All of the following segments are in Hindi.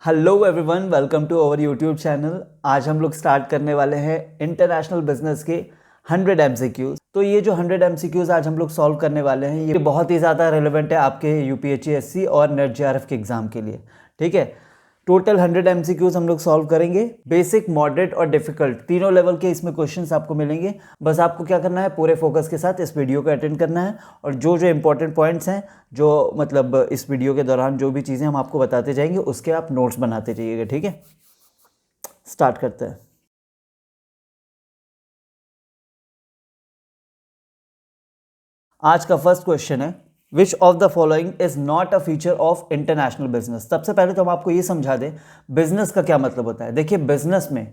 Hello everyone, welcome to our YouTube channel. आज हम लोग स्टार्ट करने वाले हैं इंटरनेशनल बिजनेस के 100 एमसीक्यूज। तो ये जो 100 एमसीक्यूज आज हम लोग सॉल्व करने वाले हैं, ये बहुत ही ज़्यादा रेलेवेंट है आपके यूपीएससी और नेट जेआरएफ के एग्जाम के लिए। ठीक है, टोटल 100 एमसीक्यूज हम लोग सॉल्व करेंगे। बेसिक, मॉडरेट और डिफिकल्ट तीनों लेवल के इसमें क्वेश्चंस आपको मिलेंगे। बस आपको क्या करना है, पूरे फोकस के साथ इस वीडियो को अटेंड करना है और जो जो इंपॉर्टेंट पॉइंट्स हैं, जो मतलब इस वीडियो के दौरान जो भी चीज़ें हम आपको बताते जाएंगे उसके आप नोट्स बनाते जाइएगा। ठीक है, स्टार्ट करते हैं। आज का फर्स्ट क्वेश्चन है, which of the following is not a feature of international business. सबसे पहले तो हम आपको ये समझा दें बिजनेस का क्या मतलब होता है। देखिए, बिजनेस में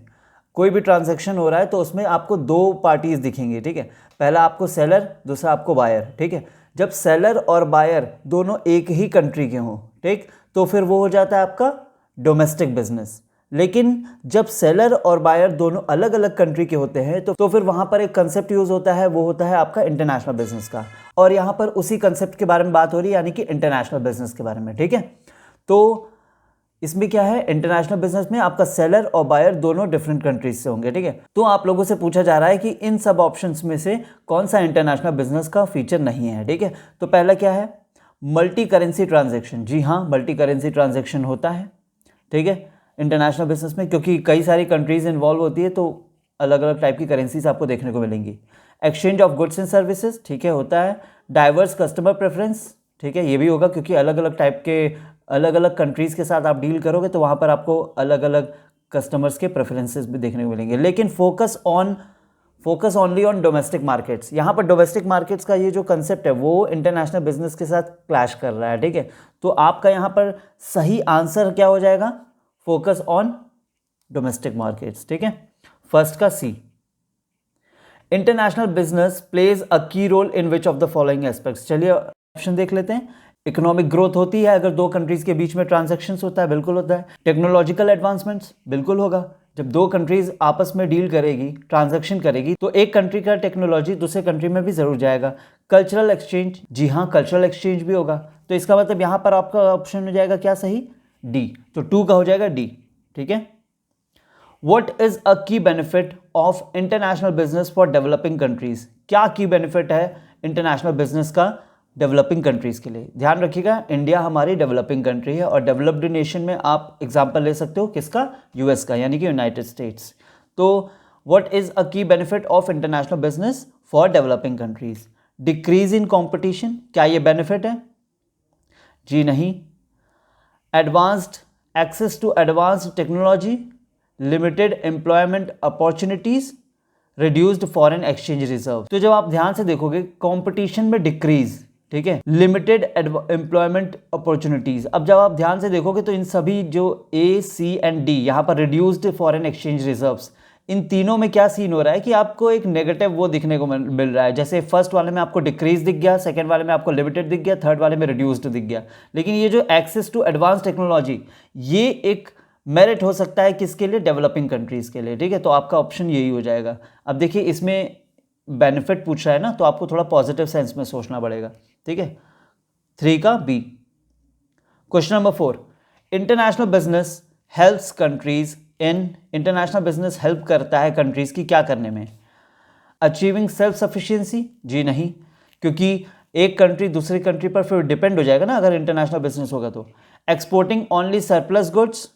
कोई भी ट्रांजैक्शन हो रहा है तो उसमें आपको दो पार्टीज दिखेंगी। ठीक है, पहला आपको सेलर, दूसरा आपको बायर। ठीक है, जब सेलर और बायर दोनों एक ही कंट्री के हों, ठीक, तो फिर वो हो जाता है आपका डोमेस्टिक बिजनेस। लेकिन जब सेलर और बायर दोनों अलग अलग कंट्री के होते हैं तो फिर वहां पर एक कंसेप्ट यूज होता है, वो होता है आपका इंटरनेशनल बिजनेस का। और यहां पर उसी कंसेप्ट के बारे में बात हो रही है, यानी कि इंटरनेशनल बिजनेस के बारे में। ठीक है, तो इसमें क्या है, इंटरनेशनल बिजनेस में आपका सेलर और बायर दोनों डिफरेंट कंट्रीज से होंगे। ठीक है, तो आप लोगों से पूछा जा रहा है कि इन सब ऑप्शंस में से कौन सा इंटरनेशनल बिजनेस का फीचर नहीं है। ठीक है, तो पहला क्या है, मल्टी करेंसी ट्रांजेक्शन। जी हाँ, मल्टी करेंसी ट्रांजेक्शन होता है। ठीक है, इंटरनेशनल बिजनेस में, क्योंकि कई सारी कंट्रीज इन्वॉल्व होती है तो अलग अलग टाइप की करेंसीज आपको देखने को मिलेंगी। Exchange of goods and services, ठीक है, होता है। डाइवर्स कस्टमर प्रेफरेंस, ठीक है, ये भी होगा क्योंकि अलग अलग टाइप के अलग अलग कंट्रीज के साथ आप डील करोगे तो वहाँ पर आपको अलग अलग कस्टमर्स के प्रेफरेंसेस भी देखने को मिलेंगे। लेकिन focus only on domestic markets. यहाँ पर डोमेस्टिक मार्केट्स का ये जो कंसेप्ट है वो इंटरनेशनल बिजनेस के साथ क्लैश कर रहा है। ठीक है, तो आपका यहाँ पर सही आंसर क्या हो जाएगा, फोकस ऑन डोमेस्टिक मार्केट्स। ठीक है, फर्स्ट का C. International business plays a key role in which of the following aspects. चलिए ऑप्शन देख लेते हैं। इकोनॉमिक ग्रोथ होती है अगर दो कंट्रीज के बीच में ट्रांजैक्शंस होता है, बिल्कुल होता है। टेक्नोलॉजिकल एडवांसमेंट्स, बिल्कुल होगा। जब दो कंट्रीज आपस में डील करेगी, ट्रांजैक्शन करेगी, तो एक कंट्री का टेक्नोलॉजी दूसरे कंट्री में भी जरूर जाएगा। कल्चरल एक्सचेंज, जी हाँ, कल्चरल एक्सचेंज भी होगा। तो इसका मतलब यहां पर आपका ऑप्शन हो जाएगा क्या सही, डी। तो 2 का हो जाएगा डी। ठीक है, What is a key benefit of international business for developing countries? क्या की बेनिफिट है इंटरनेशनल बिजनेस का डेवलपिंग कंट्रीज के लिए? ध्यान रखिएगा, इंडिया हमारी डेवलपिंग कंट्री है और डेवलप्ड नेशन में आप एग्जांपल ले सकते हो किसका, यूएस का, यानी कि यूनाइटेड स्टेट्स। तो what is a key benefit of international business for developing countries? Decrease in competition, क्या ये बेनिफिट है? जी नहीं। Advanced access to advanced technology, limited employment opportunities, reduced foreign exchange reserve. तो जब आप ध्यान से देखोगे, कंपटीशन में डिक्रीज, ठीक है, लिमिटेड एम्प्लॉयमेंट अपॉर्चुनिटीज। अब जब आप ध्यान से देखोगे तो इन सभी जो ए, सी एंड डी, यहां पर रिड्यूस्ड फॉरेन एक्सचेंज रिजर्व्स, इन तीनों में क्या सीन हो रहा है कि आपको एक नेगेटिव वो दिखने को मिल रहा है। जैसे फर्स्ट वाले में आपको डिक्रीज दिख गया, सेकंड वाले में आपको लिमिटेड दिख गया, थर्ड वाले में रिड्यूस्ड दिख गया। लेकिन ये जो एक्सेस टू एडवांस टेक्नोलॉजी, ये एक मेरिट हो सकता है किसके लिए, डेवलपिंग कंट्रीज के लिए। ठीक है, तो आपका ऑप्शन यही हो जाएगा। अब देखिए, इसमें बेनिफिट पूछ रहा है ना, तो आपको थोड़ा पॉजिटिव सेंस में सोचना पड़ेगा। ठीक है, 3 का B. Question number 4, international business helps countries in, international business help करता है कंट्रीज की क्या करने में? अचीविंग सेल्फ सफिशिएंसी, जी नहीं, क्योंकि एक कंट्री दूसरी कंट्री पर फिर डिपेंड हो जाएगा ना अगर इंटरनेशनल बिजनेस होगा तो। एक्सपोर्टिंग ओनली सरप्लस गुड्स,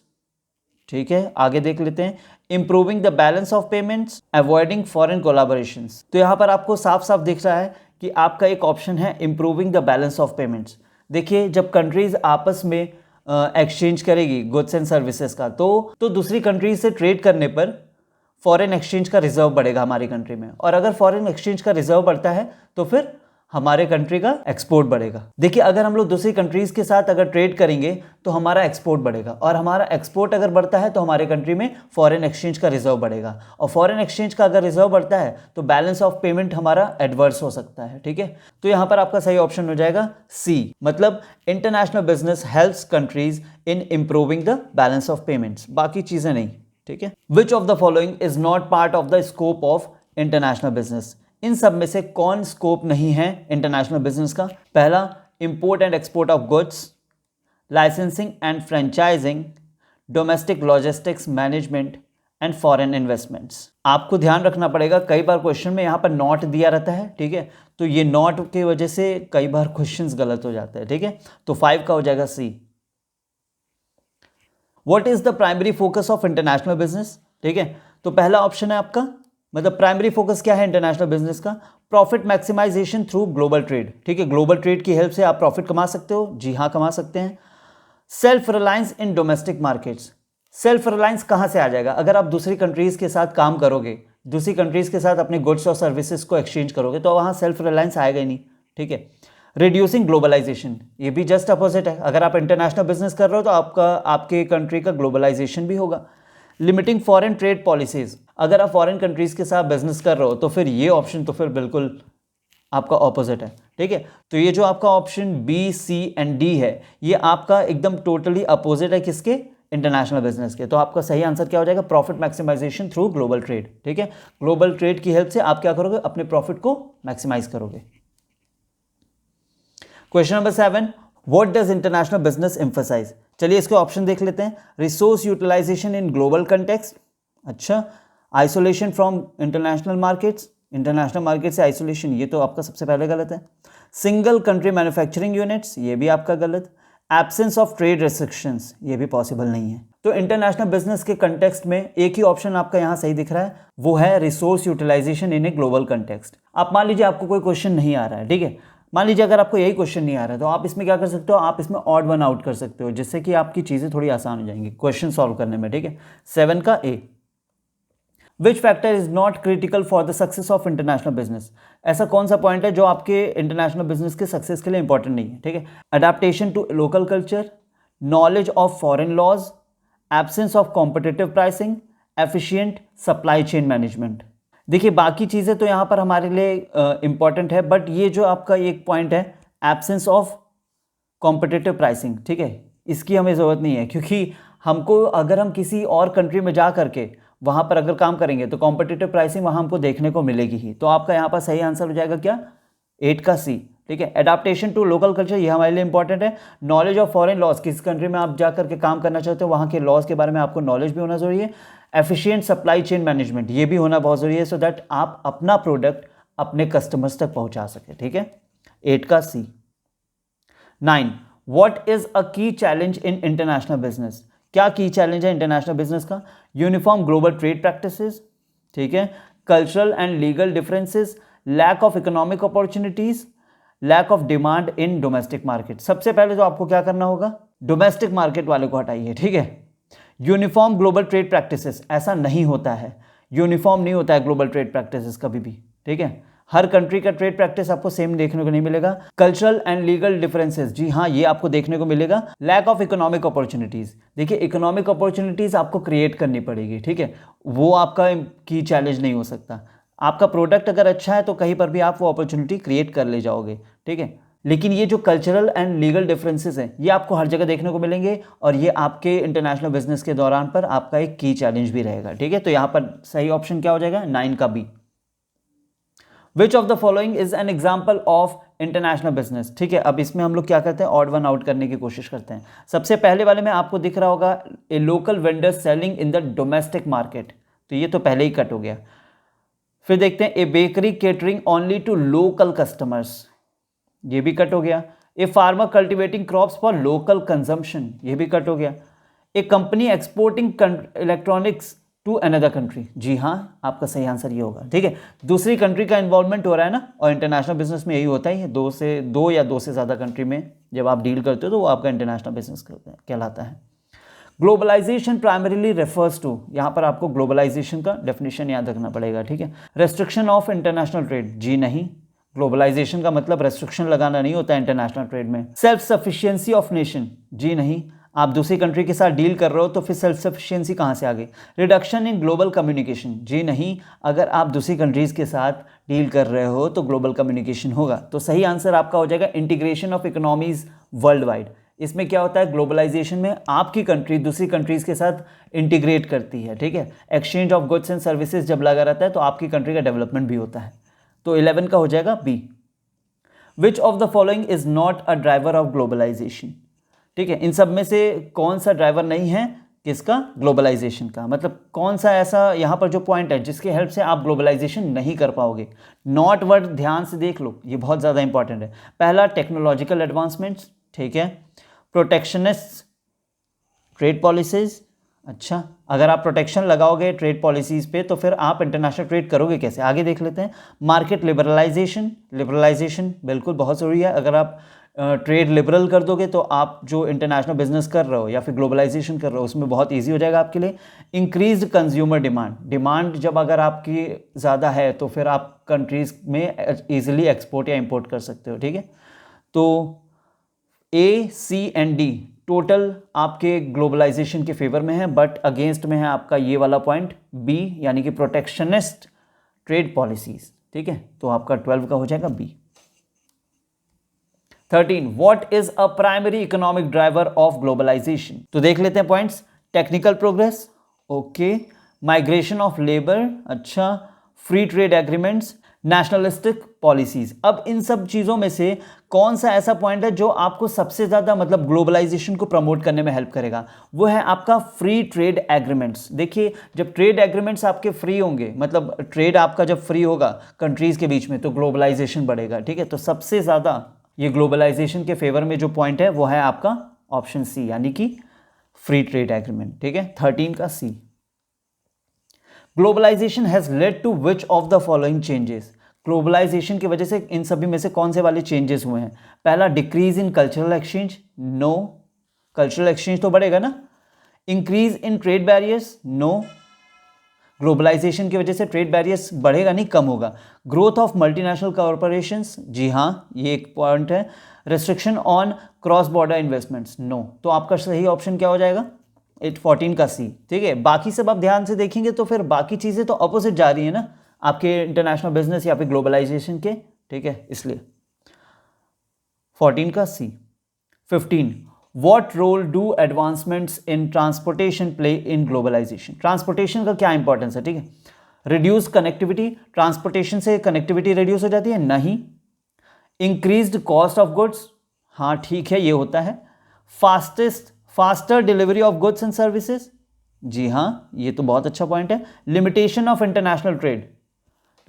ठीक है, आगे देख लेते हैं। Improving the balance of payments, avoiding foreign collaborations. तो यहां पर आपको साफ साफ दिख रहा है कि आपका एक ऑप्शन है improving the balance of payments. देखिए, जब कंट्रीज आपस में एक्सचेंज करेगी गुड्स एंड सर्विसेज का, तो दूसरी कंट्रीज से ट्रेड करने पर फॉरेन एक्सचेंज का रिजर्व बढ़ेगा हमारी कंट्री में, और अगर फॉरेन एक्सचेंज का रिजर्व बढ़ता है तो फिर हमारे कंट्री का एक्सपोर्ट बढ़ेगा। देखिए, अगर हम लोग दूसरी कंट्रीज के साथ अगर ट्रेड करेंगे तो हमारा एक्सपोर्ट बढ़ेगा, और हमारा एक्सपोर्ट अगर बढ़ता है तो हमारे कंट्री में फॉरेन एक्सचेंज का रिजर्व बढ़ेगा, और फॉरेन एक्सचेंज का अगर रिजर्व बढ़ता है तो बैलेंस ऑफ पेमेंट हमारा एडवर्स हो सकता है। ठीक है, तो यहां पर आपका सही ऑप्शन हो जाएगा सी, मतलब international business helps countries in improving the balance of payments, बाकी चीजें नहीं। ठीक है, which of the following is not part of the scope of international business? इन सब में से कौन स्कोप नहीं है इंटरनेशनल बिजनेस का? पहला, import and export of goods, licensing and franchising, domestic logistics management and foreign investments. आपको ध्यान रखना पड़ेगा, कई बार क्वेश्चन में यहाँ पर नॉट दिया रहता है, ठीक है, तो ये नॉट की वजह से कई बार क्वेश्चंस गलत हो जाते हैं, ठीक है। तो 5 का हो जाएगा C. What is the primary focus of international business, ठीक है, तो पहला ऑप्शन है आपका, मतलब प्राइमरी फोकस क्या है इंटरनेशनल बिजनेस का, profit maximisation through global trade, ठीक है, ग्लोबल ट्रेड की हेल्प से आप प्रॉफिट कमा सकते हो, जी हाँ कमा सकते हैं। Self reliance in domestic markets, self reliance कहाँ से आ जाएगा, अगर आप दूसरी कंट्रीज के साथ काम करोगे, दूसरी कंट्रीज के साथ अपने गुड्स और सर्विसेज को एक्सचेंज करोगे, तो वहाँ सेल्फ रिलायंस आएगा ही नहीं, ठीक है। रिड्यूसिंग ग्लोबलाइजेशन, ये भी जस्ट अपोजिट है, अगर आप इंटरनेशनल बिजनेस कर रहे हो तो आपके कंट्री का ग्लोबलाइजेशन भी होगा। लिमिटिंग फॉरेन ट्रेड पॉलिसीज, अगर आप फॉरेन कंट्रीज के साथ बिजनेस कर रहे हो तो फिर ये ऑप्शन तो फिर बिल्कुल आपका ऑपोजिट है, ठीक है। तो ये जो आपका option B, C and D है, ये आपका एकदम टोटली अपोजिट है किसके, इंटरनेशनल बिजनेस के। तो आपका सही आंसर क्या हो जाएगा, profit maximisation through global trade, ठीक है। ग्लोबल ट्रेड की हेल्प से आप क्या करोगे, अपने प्रॉफिट को मैक्सिमाइज करोगे। Question number 7, what does international business emphasize, चलिए इसके ऑप्शन देख लेते हैं। Resource utilisation in global context, अच्छा, isolation from international markets, international market से आइसोलेशन, ये तो आपका सबसे पहले गलत है। सिंगल कंट्री मैन्युफैक्चरिंग यूनिट्स, ये भी आपका गलत। एब्सेंस ऑफ ट्रेड रेस्ट्रिक्शंस, ये भी पॉसिबल नहीं है। तो इंटरनेशनल बिजनेस के कंटेक्स्ट में एक ही ऑप्शन आपका यहाँ सही दिख रहा है, वो है resource utilisation in a global context. आप मान लीजिए आपको कोई क्वेश्चन नहीं आ रहा है, ठीक है, मान लीजिए अगर आपको यही क्वेश्चन नहीं आ रहा है तो आप इसमें क्या कर सकते हो, आप इसमें ऑड वन आउट कर सकते हो, जिससे कि आपकी चीज़ें थोड़ी आसान हो जाएंगी क्वेश्चन सॉल्व करने में, ठीक है। 7 का A. Which factor is not critical for the success of international business, ऐसा कौन सा पॉइंट है जो आपके इंटरनेशनल बिजनेस के सक्सेस के लिए इंपॉर्टेंट नहीं है, ठीक है। Adaptation to local culture, knowledge of foreign laws, absence of competitive pricing, efficient supply chain management. देखिए बाकी चीज़ें तो यहाँ पर हमारे लिए इंपॉर्टेंट है, बट ये जो आपका एक पॉइंट है एब्सेंस ऑफ कॉम्पिटिटिव प्राइसिंग, ठीक है, इसकी हमें ज़रूरत नहीं है, क्योंकि हमको अगर हम किसी और कंट्री में जा करके वहाँ पर अगर काम करेंगे तो कॉम्पिटिटिव प्राइसिंग वहाँ हमको देखने को मिलेगी ही। तो आपका यहाँ पर सही आंसर हो जाएगा क्या, 8 का सी, ठीक है। एडाप्टेशन टू लोकल कल्चर, ये हमारे लिए इंपॉर्टेंट है। नॉलेज ऑफ फॉरेन लॉज, किस कंट्री में आप जा करके काम करना चाहते हो वहाँ के लॉज के बारे में आपको नॉलेज भी होना जरूरी है। एफिशिएंट सप्लाई चेन मैनेजमेंट, ये भी होना बहुत जरूरी है, सो दैट आप अपना प्रोडक्ट अपने कस्टमर्स तक पहुँचा सके, ठीक है, 8 का सी। 9, व्हाट इज अ की चैलेंज इन इंटरनेशनल बिजनेस, क्या की चैलेंज है इंटरनेशनल बिजनेस का, यूनिफॉर्म ग्लोबल ट्रेड प्रैक्टिसेस, ठीक है, cultural and legal differences, lack of economic opportunities, lack of demand in domestic market. सबसे पहले तो आपको क्या करना होगा, डोमेस्टिक मार्केट वाले को हटाइए, ठीक है। यूनिफॉर्म ग्लोबल ट्रेड प्रैक्टिसेस, ऐसा नहीं होता है, यूनिफॉर्म नहीं होता है ग्लोबल ट्रेड प्रैक्टिसेस कभी भी, ठीक है, हर कंट्री का ट्रेड प्रैक्टिस आपको सेम देखने को नहीं मिलेगा। कल्चरल एंड लीगल डिफरेंसेस, जी हाँ ये आपको देखने को मिलेगा। लैक ऑफ इकोनॉमिक अपॉर्चुनिटीज, देखिए इकोनॉमिक अपॉर्चुनिटीज आपको क्रिएट करनी पड़ेगी, ठीक है, वो आपका की चैलेंज नहीं हो सकता। आपका प्रोडक्ट अगर अच्छा है तो कहीं पर भी आप वो अपॉर्चुनिटी क्रिएट कर ले जाओगे, ठीक है। लेकिन ये जो कल्चरल एंड लीगल डिफरेंसेस हैं ये आपको हर जगह देखने को मिलेंगे, और ये आपके इंटरनेशनल बिजनेस के दौरान पर आपका एक की चैलेंज भी रहेगा, ठीक है। तो यहाँ पर सही ऑप्शन क्या हो जाएगा, 9 का B. Which of the following is an example of international business, ठीक है। अब इसमें हम लोग क्या करते हैं, ऑड वन आउट करने की कोशिश करते हैं। सबसे पहले वाले में आपको दिख रहा होगा ए local vendor selling in the domestic market, तो ये तो पहले ही कट हो गया। फिर देखते हैं a bakery catering only to local customers, ये भी कट हो गया। A farmer cultivating crops for local consumption, ये भी कट हो गया। A company exporting electronics to another country, जी हाँ आपका सही आंसर ये होगा, ठीक है। दूसरी कंट्री का इन्वॉल्वमेंट हो रहा है ना, और इंटरनेशनल बिजनेस में यही होता ही है, दो या दो से ज़्यादा कंट्री में जब आप डील करते हो तो वो आपका इंटरनेशनल बिजनेस कहलाता है। ग्लोबलाइजेशन प्राइमरीली रेफर्स टू, यहाँ पर आपको ग्लोबलाइजेशन का डेफिनेशन याद रखना पड़ेगा, ठीक है। रेस्ट्रिक्शन ऑफ इंटरनेशनल ट्रेड, जी नहीं, ग्लोबलाइजेशन का मतलब रेस्ट्रिक्शन लगाना नहीं होता है इंटरनेशनल ट्रेड में। सेल्फ सफिशिएंसी ऑफ नेशन, जी नहीं, आप दूसरी कंट्री के साथ डील कर रहे हो तो फिर सेल्फ सफिशिएंसी कहाँ से आ गई। रिडक्शन इन ग्लोबल कम्युनिकेशन, जी नहीं, अगर आप दूसरी कंट्रीज के साथ डील कर रहे हो तो ग्लोबल कम्युनिकेशन होगा। तो सही आंसर आपका हो जाएगा integration of economies world wide. इसमें क्या होता है, ग्लोबलाइजेशन में आपकी कंट्री दूसरी कंट्रीज के साथ इंटीग्रेट करती है, ठीक है। Exchange of goods and services जब लगा रहता है तो आपकी कंट्री का डेवलपमेंट भी होता है। तो 11 का हो जाएगा B. Which of the following is not a driver of globalisation, ठीक है, इन सब में से कौन सा ड्राइवर नहीं है किसका? ग्लोबलाइजेशन का। मतलब कौन सा ऐसा यहाँ पर जो पॉइंट है जिसके हेल्प से आप ग्लोबलाइजेशन नहीं कर पाओगे? नॉट वर्ड ध्यान से देख लो, ये बहुत ज़्यादा इंपॉर्टेंट है। पहला टेक्नोलॉजिकल एडवांसमेंट्स, ठीक है। प्रोटेक्शनिस्ट ट्रेड पॉलिसीज, अच्छा अगर आप प्रोटेक्शन लगाओगे ट्रेड पॉलिसीज पे तो फिर आप इंटरनेशनल ट्रेड करोगे कैसे? आगे देख लेते हैं। मार्केट लिबरलाइजेशन, लिबरलाइजेशन बिल्कुल बहुत ज़रूरी है। अगर आप ट्रेड लिबरल कर दोगे तो आप जो इंटरनेशनल बिजनेस कर रहे हो या फिर ग्लोबलाइजेशन कर रहे हो उसमें बहुत ईजी हो जाएगा आपके लिए। इंक्रीज्ड कंज्यूमर डिमांड, डिमांड जब अगर आपकी ज़्यादा है तो फिर आप कंट्रीज़ में ईजिली एक्सपोर्ट या इंपोर्ट कर सकते हो, ठीक है। तो ए, सी एंड डी टोटल आपके ग्लोबलाइजेशन के फेवर में है, बट अगेंस्ट में है आपका ये वाला पॉइंट बी, यानी कि प्रोटेक्शनिस्ट ट्रेड पॉलिसीज, ठीक है। तो आपका 12 का हो जाएगा B. 13, what is a primary economic driver of globalization? तो देख लेते हैं points. Technical progress, okay. Migration of labour, अच्छा। Free trade agreements, nationalistic policies. अब इन सब चीज़ों में से कौन सा ऐसा पॉइंट है जो आपको सबसे ज़्यादा मतलब ग्लोबलाइजेशन को प्रमोट करने में हेल्प करेगा? वो है आपका फ्री ट्रेड एग्रीमेंट्स। देखिए जब ट्रेड एग्रीमेंट्स आपके फ्री होंगे, मतलब ट्रेड आपका जब फ्री होगा कंट्रीज़ के बीच में, तो ग्लोबलाइजेशन बढ़ेगा, ठीक है। तो सबसे ज़्यादा ये ग्लोबलाइजेशन के फेवर में जो पॉइंट है वो है आपका ऑप्शन सी, यानी कि फ्री ट्रेड एग्रीमेंट, ठीक है। 13 का C. Globalization has led to which of the following changes? Globalization की वजह से इन सभी में से कौन से वाले चेंजेस हुए हैं? पहला, decrease in cultural exchange, no. Cultural exchange तो बढ़ेगा ना। Increase in trade barriers, no. Globalisation की वजह से ट्रेड बैरियर्स बढ़ेगा नहीं, कम होगा। ग्रोथ ऑफ मल्टीनेशनल कॉरपोरेशंस, जी हाँ ये एक पॉइंट है। Restriction on cross border investments, no. तो आपका सही ऑप्शन क्या हो जाएगा? 14 का सी, ठीक है। बाकी सब आप ध्यान से देखेंगे तो फिर बाकी चीज़ें तो अपोजिट जा रही है ना आपके इंटरनेशनल बिजनेस या फिर ग्लोबलाइजेशन के, ठीक है, इसलिए 14 का सी। 15, What role do advancements in transportation play in globalization? Transportation का क्या इंपॉर्टेंस है, ठीक है। रिड्यूस कनेक्टिविटी, ट्रांसपोर्टेशन से कनेक्टिविटी रिड्यूस हो जाती है, नहीं। इंक्रीज्ड कॉस्ट ऑफ गुड्स, हाँ ठीक है ये होता है। Faster delivery of goods and services, जी हाँ ये तो बहुत अच्छा पॉइंट है। Limitation of international trade,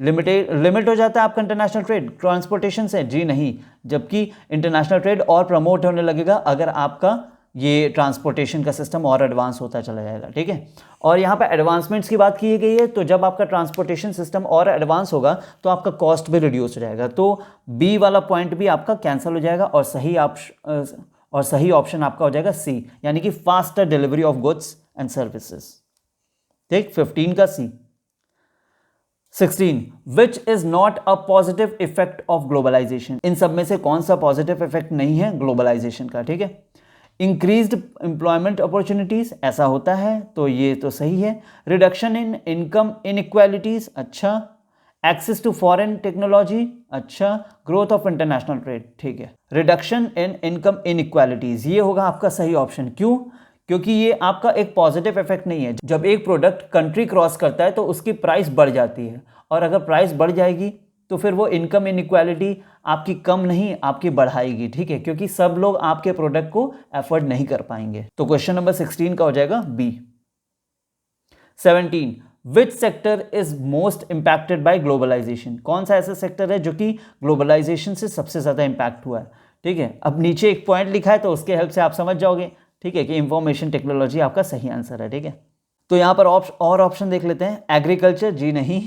limit हो जाता है आपका इंटरनेशनल ट्रेड ट्रांसपोर्टेशन से, जी नहीं। जबकि इंटरनेशनल ट्रेड और प्रमोट होने लगेगा अगर आपका ये ट्रांसपोर्टेशन का सिस्टम और एडवांस होता चला जाएगा, ठीक है। और यहाँ पे एडवांसमेंट्स की बात की गई है, तो जब आपका ट्रांसपोर्टेशन सिस्टम और एडवांस होगा तो आपका कॉस्ट भी रिड्यूस हो जाएगा। तो बी वाला पॉइंट भी आपका कैंसिल हो जाएगा और सही ऑप्शन आपका हो जाएगा सी, यानी कि faster delivery of goods and services, ठीक। 15 का C. 16, which is not a positive effect of globalization? इन सब में से कौन सा पॉजिटिव इफेक्ट नहीं है ग्लोबलाइजेशन का, ठीक है। इंक्रीज्ड एम्प्लॉयमेंट अपॉर्चुनिटीज, ऐसा होता है तो ये तो सही है। रिडक्शन इन इनकम इनइक्वालिटीज, अच्छा। एक्सेस टू फॉरेन टेक्नोलॉजी, अच्छा। ग्रोथ ऑफ इंटरनेशनल ट्रेड, ठीक है। रिडक्शन इन इनकम इनइक्वालिटीज, ये होगा आपका सही ऑप्शन। क्यों? क्योंकि ये आपका एक पॉजिटिव इफेक्ट नहीं है। जब एक प्रोडक्ट कंट्री क्रॉस करता है तो उसकी प्राइस बढ़ जाती है, और अगर प्राइस बढ़ जाएगी तो फिर वो इनकम इनइक्वालिटी आपकी कम नहीं आपकी बढ़ाएगी, ठीक है, क्योंकि सब लोग आपके प्रोडक्ट को अफोर्ड नहीं कर पाएंगे। तो क्वेश्चन नंबर 16 का हो जाएगा B. 17, which sector is most impacted by globalisation? कौन सा ऐसा सेक्टर है जो कि ग्लोबलाइजेशन से सबसे ज्यादा इंपैक्ट हुआ है, ठीक है। अब नीचे एक पॉइंट लिखा है तो उसके हेल्प से आप समझ जाओगे, ठीक है, कि इंफॉर्मेशन टेक्नोलॉजी आपका सही आंसर है, ठीक है। तो यहाँ पर और ऑप्शन देख लेते हैं। एग्रीकल्चर, जी नहीं।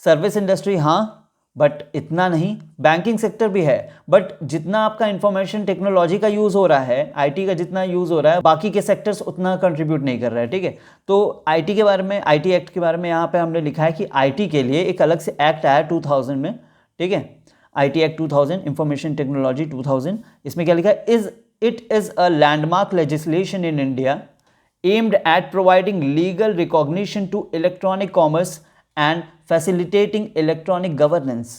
सर्विस इंडस्ट्री, हाँ बट इतना नहीं। बैंकिंग सेक्टर भी है, बट जितना आपका इंफॉर्मेशन टेक्नोलॉजी का यूज़ हो रहा है, आईटी का जितना यूज़ हो रहा है, बाकी के सेक्टर्स उतना कंट्रीब्यूट नहीं कर रहा है, ठीक है। तो आईटी के बारे में, आईटी एक्ट के बारे में यहाँ पे हमने लिखा है कि आईटी के लिए एक अलग से एक्ट आया 2000 में, ठीक है। IT act 2000, information technology 2000। इसमें क्या लिखा है? It is a landmark legislation in India aimed at providing legal recognition to electronic commerce and facilitating electronic governance,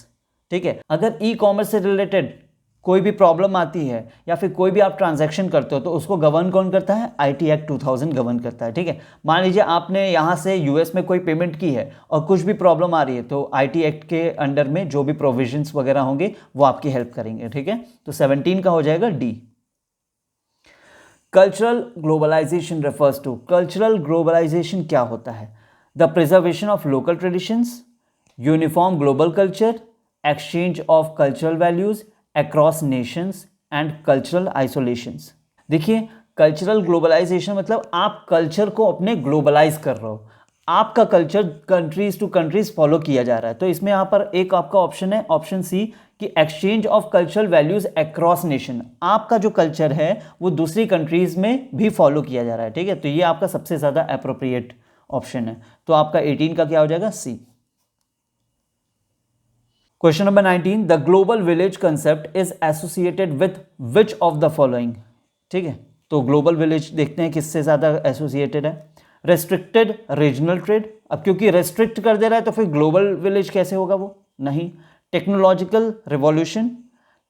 ठीक है। अगर ई कॉमर्स से रिलेटेड कोई भी प्रॉब्लम आती है या फिर कोई भी आप ट्रांजैक्शन करते हो तो उसको गवर्न कौन करता है? आईटी एक्ट 2000 गवर्न करता है, ठीक है। मान लीजिए आपने यहाँ से यूएस में कोई पेमेंट की है और कुछ भी प्रॉब्लम आ रही है तो आईटी एक्ट के अंडर में जो भी प्रोविजंस वगैरह होंगे वो आपकी हेल्प करेंगे, ठीक है। तो 17 का हो जाएगा D. Cultural globalization refers to, cultural globalization क्या होता है? The preservation of local traditions, uniform global culture, exchange of cultural values across nations and cultural isolations. देखिए, कल्चरल ग्लोबलाइजेशन मतलब आप कल्चर को अपने ग्लोबलाइज कर रहे हो, आपका culture countries to countries follow किया जा रहा है। तो इसमें यहाँ पर एक आपका ऑप्शन है, ऑप्शन सी, कि exchange of cultural values across nation, आपका जो कल्चर है वो दूसरी कंट्रीज में भी फॉलो किया जा रहा है। ठीक है, तो ये आपका सबसे ज्यादा अप्रोप्रिएट ऑप्शन है। तो आपका 18 का क्या हो जाएगा? C. Question number 19, the global village concept is associated with which of the following. ठीक है, तो ग्लोबल विलेज देखते हैं किससे ज्यादा एसोसिएटेड है। रेस्ट्रिक्टेड रीजनल ट्रेड, अब क्योंकि रेस्ट्रिक्ट कर दे रहा है तो फिर ग्लोबल विलेज कैसे होगा? वो नहीं। Technological revolution,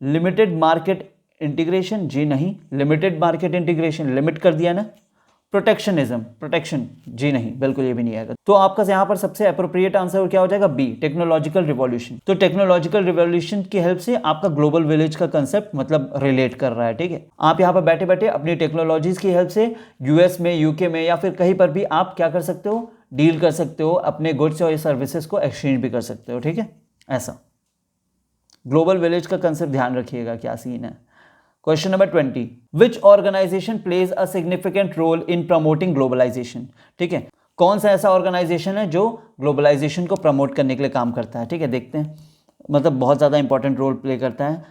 limited market integration, जी नहीं। लिमिटेड मार्केट इंटीग्रेशन लिमिट कर दिया ना। प्रोटेक्शनिज्म, प्रोटेक्शन, जी नहीं, बिल्कुल ये भी नहीं आएगा। तो आपका यहाँ पर सबसे अप्रोप्रिएट आंसर क्या हो जाएगा? B, technological revolution. तो टेक्नोलॉजिकल रिवॉल्यूशन की हेल्प से आपका ग्लोबल विलेज का कंसेप्ट मतलब रिलेट कर रहा है। ठीक है, आप यहाँ पर बैठे बैठे अपनी टेक्नोलॉजीज की हेल्प से यूएस में, यूके में या फिर कहीं पर भी आप क्या कर सकते हो? डील कर सकते हो, अपने गुड्स और सर्विसेज को एक्सचेंज भी कर सकते हो। ठीक है, ऐसा ग्लोबल विलेज का कंसेप्ट ध्यान रखिएगा क्या सीन है। Question number 20, which organisation plays a significant role in promoting globalisation. ठीक है, कौन सा ऐसा ऑर्गेनाइजेशन है जो ग्लोबलाइजेशन को प्रमोट करने के लिए काम करता है? ठीक है, देखते हैं, मतलब बहुत ज़्यादा इंपॉर्टेंट रोल प्ले करता है।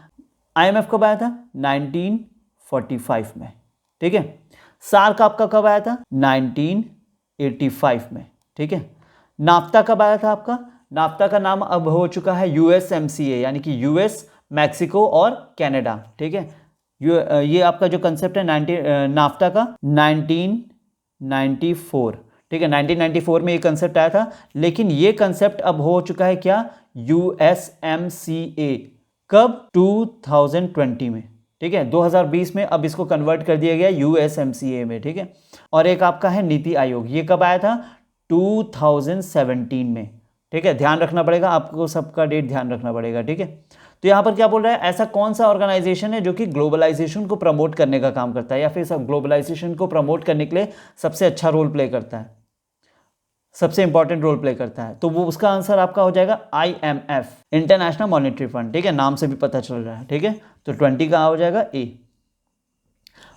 IMF कब आया था? 1945 में। ठीक है, सार्क आपका कब आया था? 1985 में। ठीक है, नाफ्ता कब आया था आपका? नाफ्ता का नाम अब हो चुका है USMCA, यानी कि यूएस, मैक्सिको और कनाडा। ठीक है, ये आपका जो कंसेप्ट है नाफ्ता का 1994। ठीक है, 1994 में ये कंसेप्ट आया था, लेकिन ये कंसेप्ट अब हो चुका है क्या? USMCA कब? 2020 में। ठीक है, 2020 में अब इसको कन्वर्ट कर दिया गया USMCA में। ठीक है, और एक आपका है नीति आयोग, ये कब आया था? 2017 में। ठीक है, ध्यान रखना पड़ेगा आपको, सबका डेट ध्यान रखना पड़ेगा। ठीक है, तो यहां पर क्या बोल रहा है? ऐसा कौन सा ऑर्गेनाइजेशन है जो कि ग्लोबलाइजेशन को प्रमोट करने का काम करता है, या फिर सब ग्लोबलाइजेशन को प्रमोट करने के लिए सबसे अच्छा रोल प्ले करता है, सबसे इंपॉर्टेंट रोल प्ले करता है? तो वो उसका आंसर आपका हो जाएगा IMF, इंटरनेशनल मॉनेटरी फंड। ठीक है, नाम से भी पता चल रहा है। ठीक है, तो 20 का हो जाएगा ए।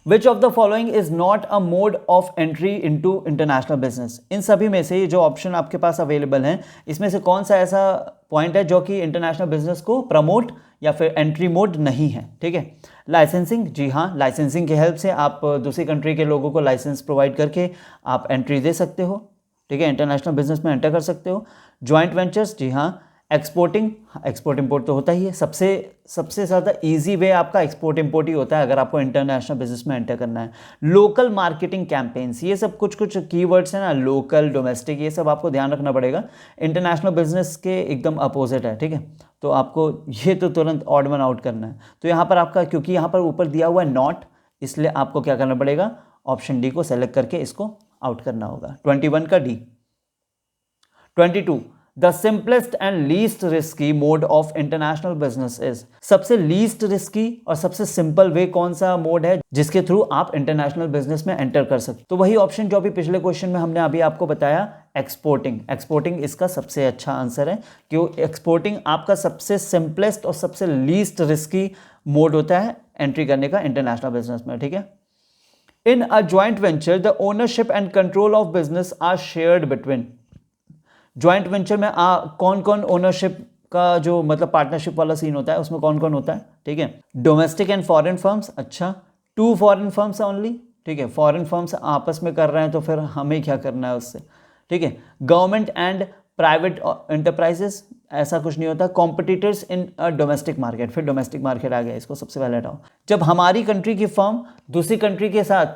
Which of the following is not a mode of entry into international business? इन सभी में से जो ऑप्शन आपके पास अवेलेबल हैं, इसमें से कौन सा ऐसा पॉइंट है जो कि इंटरनेशनल बिजनेस को प्रमोट या फिर एंट्री मोड नहीं है? ठीक है, लाइसेंसिंग, जी हाँ, लाइसेंसिंग की हेल्प से आप दूसरी कंट्री के लोगों को लाइसेंस प्रोवाइड करके आप एंट्री दे सकते हो। ठीक है, इंटरनेशनल बिजनेस में एंटर कर सकते हो। जॉइंट वेंचर्स, जी हाँ। एक्सपोर्टिंग, एक्सपोर्ट इंपोर्ट तो होता ही है, सबसे ज़्यादा इजी वे आपका एक्सपोर्ट इंपोर्ट ही होता है अगर आपको इंटरनेशनल बिजनेस में एंटर करना है। लोकल मार्केटिंग कैंपेन्स, ये सब कुछ कीवर्ड्स हैं ना, लोकल, डोमेस्टिक, ये सब आपको ध्यान रखना पड़ेगा, इंटरनेशनल बिजनेस के एकदम अपोजिट है। ठीक है, तो आपको ये तो तुरंत ऑड वन आउट करना है। तो यहाँ पर आपका, क्योंकि यहाँ पर ऊपर दिया हुआ है नॉट, इसलिए आपको क्या करना पड़ेगा? ऑप्शन डी को सेलेक्ट करके इसको आउट करना होगा। 21 का D. 22, the simplest and least risky mode of international business is. सबसे लीस्ट रिस्की और सबसे सिंपल वे कौन सा मोड है जिसके थ्रू आप इंटरनेशनल बिजनेस में एंटर कर सकते? तो वही ऑप्शन जो अभी पिछले क्वेश्चन में हमने अभी आपको बताया, एक्सपोर्टिंग। एक्सपोर्टिंग इसका सबसे अच्छा आंसर है, क्योंकि एक्सपोर्टिंग आपका सबसे सिंपलेस्ट और सबसे लीस्ट रिस्की मोड होता है एंट्री करने का इंटरनेशनल बिजनेस में। ठीक है, in a joint venture the ownership and control of business are shared between. Joint venture में कौन कौन ओनरशिप का जो मतलब पार्टनरशिप वाला सीन होता है, उसमें कौन कौन होता है? ठीक है, डोमेस्टिक एंड फॉरेन फर्म्स, अच्छा 2 फॉरेन फर्म्स ओनली। ठीक है, फॉरेन फर्म्स आपस में कर रहे हैं तो फिर हमें क्या करना है उससे? ठीक है, गवर्नमेंट एंड प्राइवेट एंटरप्राइजेस, ऐसा कुछ नहीं होता। कॉम्पिटिटर्स इन डोमेस्टिक मार्केट, फिर डोमेस्टिक मार्केट आ गया, इसको सबसे पहले हटाओ। जब हमारी कंट्री की फर्म दूसरी कंट्री के साथ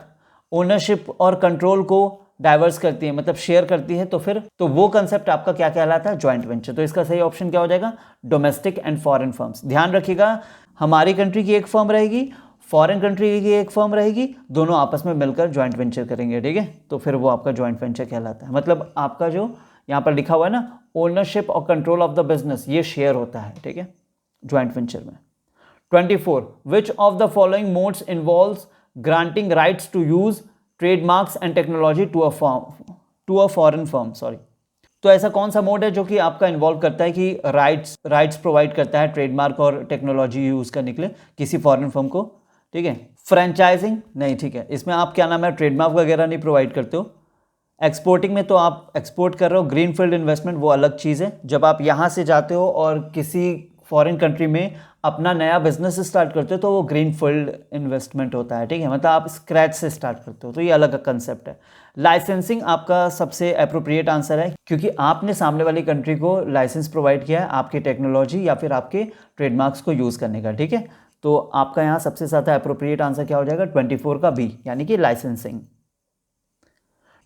ओनरशिप और कंट्रोल को डाइवर्स करती है, मतलब शेयर करती है, तो फिर तो वो कंसेप्ट आपका क्या कहलाता है? Joint venture. तो इसका सही ऑप्शन क्या हो जाएगा? Domestic and foreign firms. ध्यान रखिएगा, हमारी कंट्री की एक फर्म रहेगी, फॉरेन कंट्री की एक फर्म रहेगी, दोनों आपस में मिलकर जॉइंट वेंचर करेंगे। ठीक है, तो फिर वो आपका जॉइंट वेंचर कहलाता है। मतलब आपका जो यहाँ पर लिखा हुआ है ना, ओनरशिप और कंट्रोल ऑफ द बिजनेस, ये शेयर होता है। ठीक है, जॉइंट वेंचर में। 24, which of the following modes involves granting rights to use trademarks and technology to a foreign firm, sorry. तो ऐसा कौन सा मोड है जो कि आपका इन्वॉल्व करता है कि राइट्स प्रोवाइड करता है ट्रेडमार्क और टेक्नोलॉजी यूज करने के लिए किसी फॉरेन फर्म को, ठीक है। फ्रेंचाइजिंग नहीं, ठीक है, इसमें आप क्या नाम है ट्रेडमार्क वगैरह नहीं प्रोवाइड करते हो। एक्सपोर्टिंग में तो आप एक्सपोर्ट कर रहे हो, ग्रीनफील्ड इन्वेस्टमेंट वो अलग चीज़ है, जब आप यहाँ से जाते हो और किसी फॉरेन कंट्री में अपना नया बिजनेस स्टार्ट करते हो तो वो ग्रीनफील्ड इन्वेस्टमेंट होता है, ठीक है, मतलब आप स्क्रैच से स्टार्ट करते हो, तो ये अलग कंसेप्ट है। लाइसेंसिंग आपका सबसे अप्रोप्रिएट आंसर है, क्योंकि आपने सामने वाली कंट्री को लाइसेंस प्रोवाइड किया है आपकी टेक्नोलॉजी या फिर आपके ट्रेडमार्क्स को यूज़ करने का, ठीक है। तो आपका यहाँ सबसे ज़्यादा अप्रोप्रिएट आंसर क्या हो जाएगा, 24 का बी, यानी कि licensing.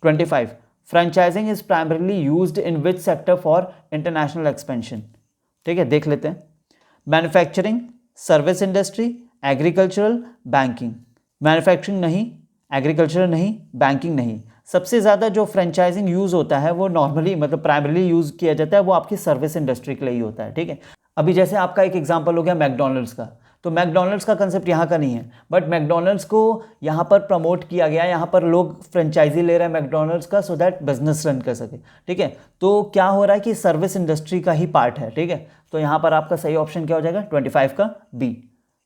25 franchising is primarily used in which sector for international expansion, ठीक है, देख लेते हैं। Manufacturing, service industry, agricultural, banking. Manufacturing नहीं, एग्रीकल्चरल नहीं, बैंकिंग नहीं। सबसे ज़्यादा जो फ्रेंचाइजिंग यूज़ होता है वो नॉर्मली मतलब प्राइमरीली यूज़ किया जाता है वो आपकी सर्विस इंडस्ट्री के लिए ही होता है, ठीक है। अभी जैसे आपका एक एग्जांपल हो गया मैकडॉनल्ड्स का, तो मैकडॉनल्ड्स का कंसेप्ट यहाँ का नहीं है, बट मैकडॉनल्ड्स को यहाँ पर प्रमोट किया गया, यहाँ पर लोग फ्रेंचाइजी ले रहे हैं मैकडॉनल्ड्स का सो दैट बिजनेस रन कर सके, ठीक है। तो क्या हो रहा है कि सर्विस इंडस्ट्री का ही पार्ट है, ठीक है। तो यहाँ पर आपका सही ऑप्शन क्या हो जाएगा, 25 का बी,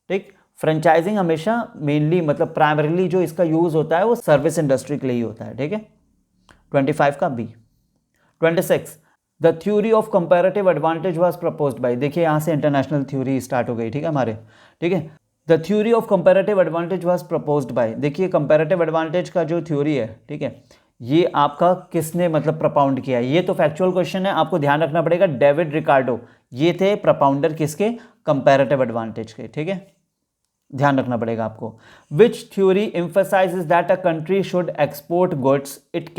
ठीक। फ्रेंचाइजिंग हमेशा मेनली मतलब प्राइमरीली जो इसका यूज़ होता है वो सर्विस इंडस्ट्री के लिए ही होता है, ठीक है। 25 का B. 26 the theory of comparative advantage was proposed by, देखिए यहाँ से इंटरनेशनल थ्योरी स्टार्ट हो गई, ठीक है हमारे, ठीक है। The theory of comparative advantage was proposed by, देखिए कंपैरेटिव एडवांटेज का जो थ्योरी है, ठीक है, ये आपका किसने मतलब प्रपाउंड किया है, ये तो फैक्चुअल क्वेश्चन है, आपको ध्यान रखना पड़ेगा। डेविड रिकार्डो ये थे प्रपाउंडर किसके, कंपैरेटिव एडवांटेज के, ठीक है, ध्यान रखना पड़ेगा आपको। विच theory emphasises that a country should export goods it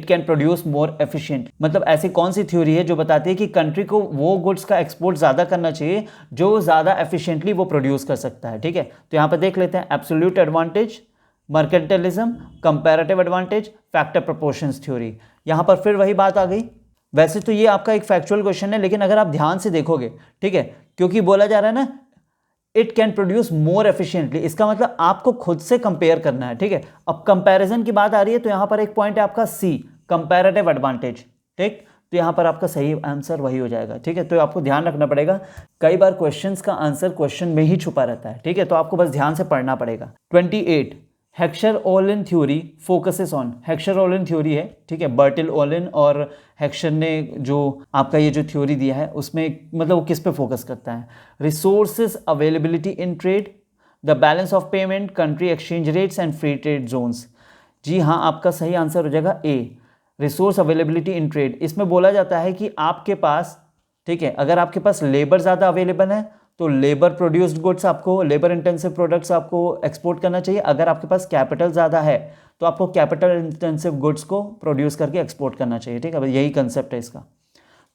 can produce more efficient, मतलब ऐसी कौन सी थ्योरी है जो बताती है कि कंट्री को वो गुड्स का एक्सपोर्ट ज़्यादा करना चाहिए जो ज़्यादा एफिशिएंटली वो प्रोड्यूस कर सकता है, ठीक है। तो यहाँ पर देख लेते हैं, absolute advantage, mercantilism, comparative advantage, factor proportions theory. यहाँ पर फिर वही बात आ गई, वैसे तो ये आपका एक फैक्चुअल क्वेश्चन है, लेकिन अगर आप ध्यान से देखोगे, ठीक है, क्योंकि बोला जा रहा है ना it can produce more efficiently, इसका मतलब आपको खुद से कंपेयर करना है, ठीक है। अब कंपैरिजन की बात आ रही है तो यहां पर एक पॉइंट है आपका सी, कंपैरेटिव एडवांटेज, ठीक। तो यहां पर आपका सही आंसर वही हो जाएगा, ठीक है। तो आपको ध्यान रखना पड़ेगा, कई बार क्वेश्चंस का आंसर क्वेश्चन में ही छुपा रहता है, ठीक है, तो आपको बस ध्यान से पढ़ना पड़ेगा। 28 Heckscher-Olin theory focuses on, Heckscher-Olin theory है, ठीक है, बर्टिल-ओलिन और हेक्सर ने जो आपका ये जो थ्योरी दिया है उसमें मतलब वो किस पे फोकस करता है, resources availability in trade, the balance of payment, country exchange rates and free trade zones. जी हाँ, आपका सही आंसर हो जाएगा A, resource availability in trade. इसमें बोला जाता है कि आपके पास, ठीक है, अगर आपके पास लेबर ज़्यादा अवेलेबल है तो लेबर प्रोड्यूस्ड गुड्स आपको, लेबर इंटेंसिव प्रोडक्ट्स आपको एक्सपोर्ट करना चाहिए। अगर आपके पास कैपिटल ज़्यादा है तो आपको कैपिटल इंटेंसिव गुड्स को प्रोड्यूस करके एक्सपोर्ट करना चाहिए, ठीक है, यही कंसेप्ट है इसका।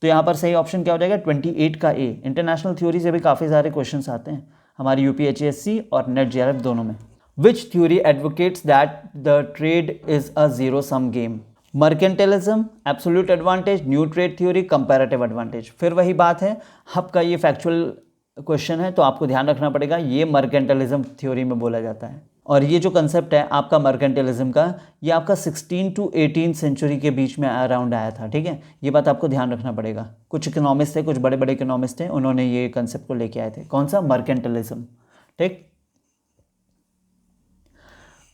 तो यहाँ पर सही ऑप्शन क्या हो जाएगा, 28 का ए। इंटरनेशनल थ्योरी से भी काफ़ी सारे क्वेश्चन आते हैं हमारी UPSC और नेट JRF दोनों में। विच theory advocates that the trade is a zero sum game, mercantilism, absolute advantage, new trade theory, comparative advantage. फिर वही बात है, आपका ये फैक्चुअल क्वेश्चन है तो आपको ध्यान रखना पड़ेगा, ये मर्केंटलिज्म थ्योरी में बोला जाता है। और ये जो कंसेप्ट है आपका मर्केंटलिज्म का, ये आपका 16 to 18 सेंचुरी के बीच में अराउंड आया था, ठीक है, ये बात आपको ध्यान रखना पड़ेगा। कुछ इकोनॉमिस्ट थे, कुछ बड़े बड़े इकोनॉमिस्ट थे, उन्होंने ये कंसेप्ट को लेके आए थे, कौन सा, मर्केंटलिज्म, ठीक।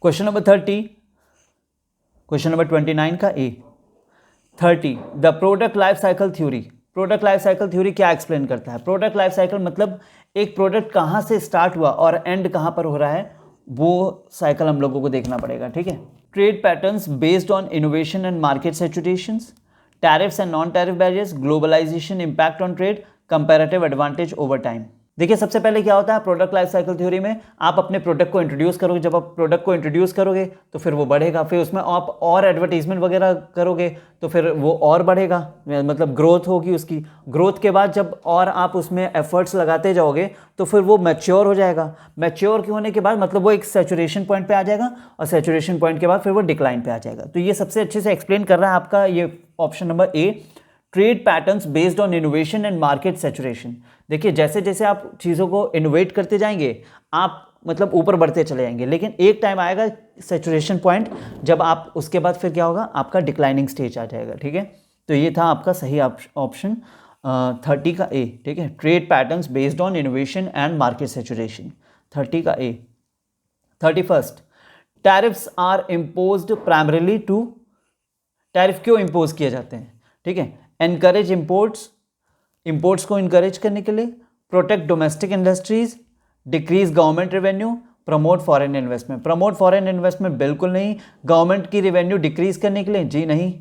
क्वेश्चन नंबर 30, क्वेश्चन नंबर 29 का ए। 30 the product life cycle theory, product life cycle theory क्या एक्सप्लेन करता है। प्रोडक्ट लाइफ साइकिल मतलब एक प्रोडक्ट कहाँ से स्टार्ट हुआ और एंड कहाँ पर हो रहा है, वो साइकिल हम लोगों को देखना पड़ेगा, ठीक है। Trade patterns based on innovation and market saturations, tariffs and non tariff barriers, globalization impact on trade, comparative advantage over time. देखिए सबसे पहले क्या होता है प्रोडक्ट लाइफ साइकिल थ्योरी में, आप अपने प्रोडक्ट को इंट्रोड्यूस करोगे, जब आप प्रोडक्ट को इंट्रोड्यूस करोगे तो फिर वो बढ़ेगा, फिर उसमें आप और एडवर्टीजमेंट वगैरह करोगे तो फिर वो और बढ़ेगा, मतलब ग्रोथ होगी उसकी। ग्रोथ के बाद जब और आप उसमें एफर्ट्स लगाते जाओगे तो फिर वो मैच्योर हो जाएगा, मैच्योर के होने के बाद मतलब वो एक सैचुरेशन पॉइंट पे आ जाएगा और सैचुरेशन पॉइंट के बाद फिर वो डिक्लाइन पे आ जाएगा। तो ये सबसे अच्छे से एक्सप्लेन कर रहा है आपका ये option number A, trade patterns based on innovation and market saturation. देखिए जैसे जैसे आप चीज़ों को इनोवेट करते जाएंगे, आप मतलब ऊपर बढ़ते चले जाएंगे, लेकिन एक टाइम आएगा सैचुरेशन पॉइंट, जब आप उसके बाद फिर क्या होगा, आपका डिक्लाइनिंग स्टेज आ जाएगा। ठीक है, तो ये था आपका सही ऑप्शन 30 का ए। ठीक है, trade patterns based on innovation and market saturation, 30 का A. 31, tariffs are imposed primarily to, tariff क्यों इम्पोज किए जाते हैं? ठीक है, एनकरेज इंपोर्ट्स को इनकरेज करने के लिए, protect domestic industries, decrease government revenue, promote foreign investment. Promote foreign investment बिल्कुल नहीं। गवर्नमेंट की रेवेन्यू डिक्रीज करने के लिए, जी नहीं।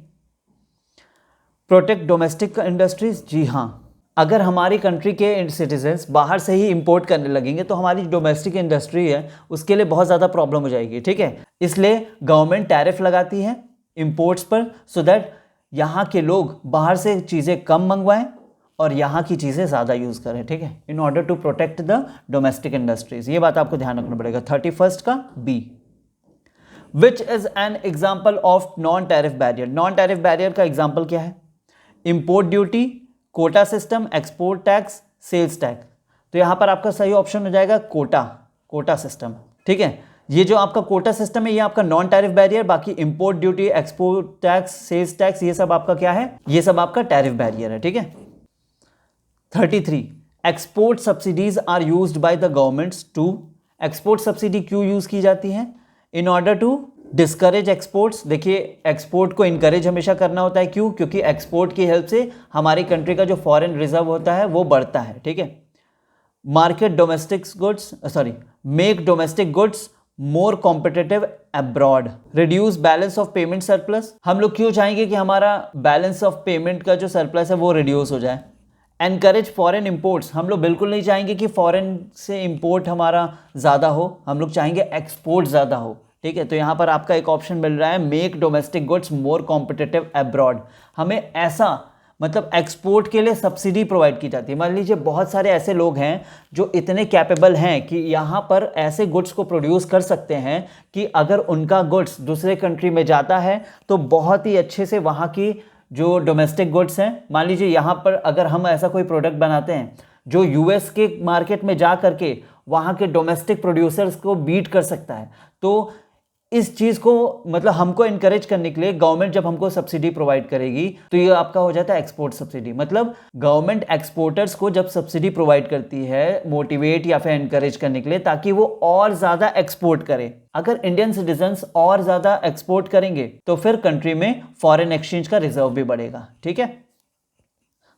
प्रोटेक्ट डोमेस्टिक इंडस्ट्रीज, जी हाँ। अगर हमारी कंट्री के सिटीजन्स बाहर से ही इंपोर्ट करने लगेंगे तो हमारी डोमेस्टिक इंडस्ट्री है उसके लिए बहुत ज़्यादा प्रॉब्लम हो जाएगी। ठीक है, इसलिए गवर्नमेंट टैरिफ लगाती है इंपोर्ट्स पर, सो दैट यहाँ के लोग बाहर से चीज़ें कम मंगवाएं और यहाँ की चीज़ें ज़्यादा यूज़ करें। ठीक है, in order to protect the domestic industries. ये बात आपको ध्यान रखना पड़ेगा। 31 का B. Which is an example of non tariff barrier? Non tariff barrier का एग्जाम्पल क्या है? Import duty, quota system, export tax, sales tax. तो यहां पर आपका सही ऑप्शन हो जाएगा कोटा सिस्टम। ठीक है, ये जो आपका कोटा सिस्टम है ये आपका नॉन टैरिफ बैरियर, बाकी import duty, export tax, sales tax, ये सब आपका क्या है? ये सब आपका टैरिफ बैरियर है। ठीक है। 33, export subsidies are used by the governments to, export subsidy क्यों यूज की जाती है? In order to discourage exports. देखिए, एक्सपोर्ट को इनकरेज हमेशा करना होता है, क्यों? क्योंकि एक्सपोर्ट की हेल्प से हमारी कंट्री का जो फॉरेन रिजर्व होता है वो बढ़ता है। ठीक है। Market domestic goods, make domestic goods more competitive abroad, reduce balance of payment surplus. हम लोग क्यों चाहेंगे कि हमारा बैलेंस ऑफ पेमेंट का जो सरप्लस है वो रिड्यूस हो जाए? एनकरेज फॉरेन इंपोर्ट्स, हम लोग बिल्कुल नहीं चाहेंगे कि फॉरेन से इंपोर्ट हमारा ज़्यादा हो, हम लोग चाहेंगे एक्सपोर्ट ज़्यादा हो। ठीक है, तो यहाँ पर आपका एक ऑप्शन मिल रहा है, make domestic goods more competitive abroad. हमें ऐसा मतलब एक्सपोर्ट के लिए सब्सिडी प्रोवाइड की जाती है। मान लीजिए बहुत सारे ऐसे लोग हैं जो इतने कैपेबल हैं कि यहाँ पर ऐसे गुड्स को प्रोड्यूस कर सकते हैं कि अगर उनका गुड्स दूसरे कंट्री में जाता है तो बहुत ही अच्छे से वहाँ की जो डोमेस्टिक गुड्स हैं, मान लीजिए यहाँ पर अगर हम ऐसा कोई प्रोडक्ट बनाते हैं जो यूएस के मार्केट में जा करके वहाँ के डोमेस्टिक प्रोड्यूसर्स को बीट कर सकता है, तो इस चीज़ को मतलब हमको इनकरेज करने के लिए गवर्नमेंट जब हमको सब्सिडी प्रोवाइड करेगी तो ये आपका हो जाता है एक्सपोर्ट सब्सिडी। मतलब गवर्नमेंट एक्सपोर्टर्स को जब सब्सिडी प्रोवाइड करती है मोटिवेट या फिर इनकरेज करने के लिए, ताकि वो और ज़्यादा एक्सपोर्ट करें। अगर इंडियन सिटीजन्स और ज़्यादा एक्सपोर्ट करेंगे तो फिर कंट्री में फॉरेन एक्सचेंज का रिजर्व भी बढ़ेगा। ठीक है,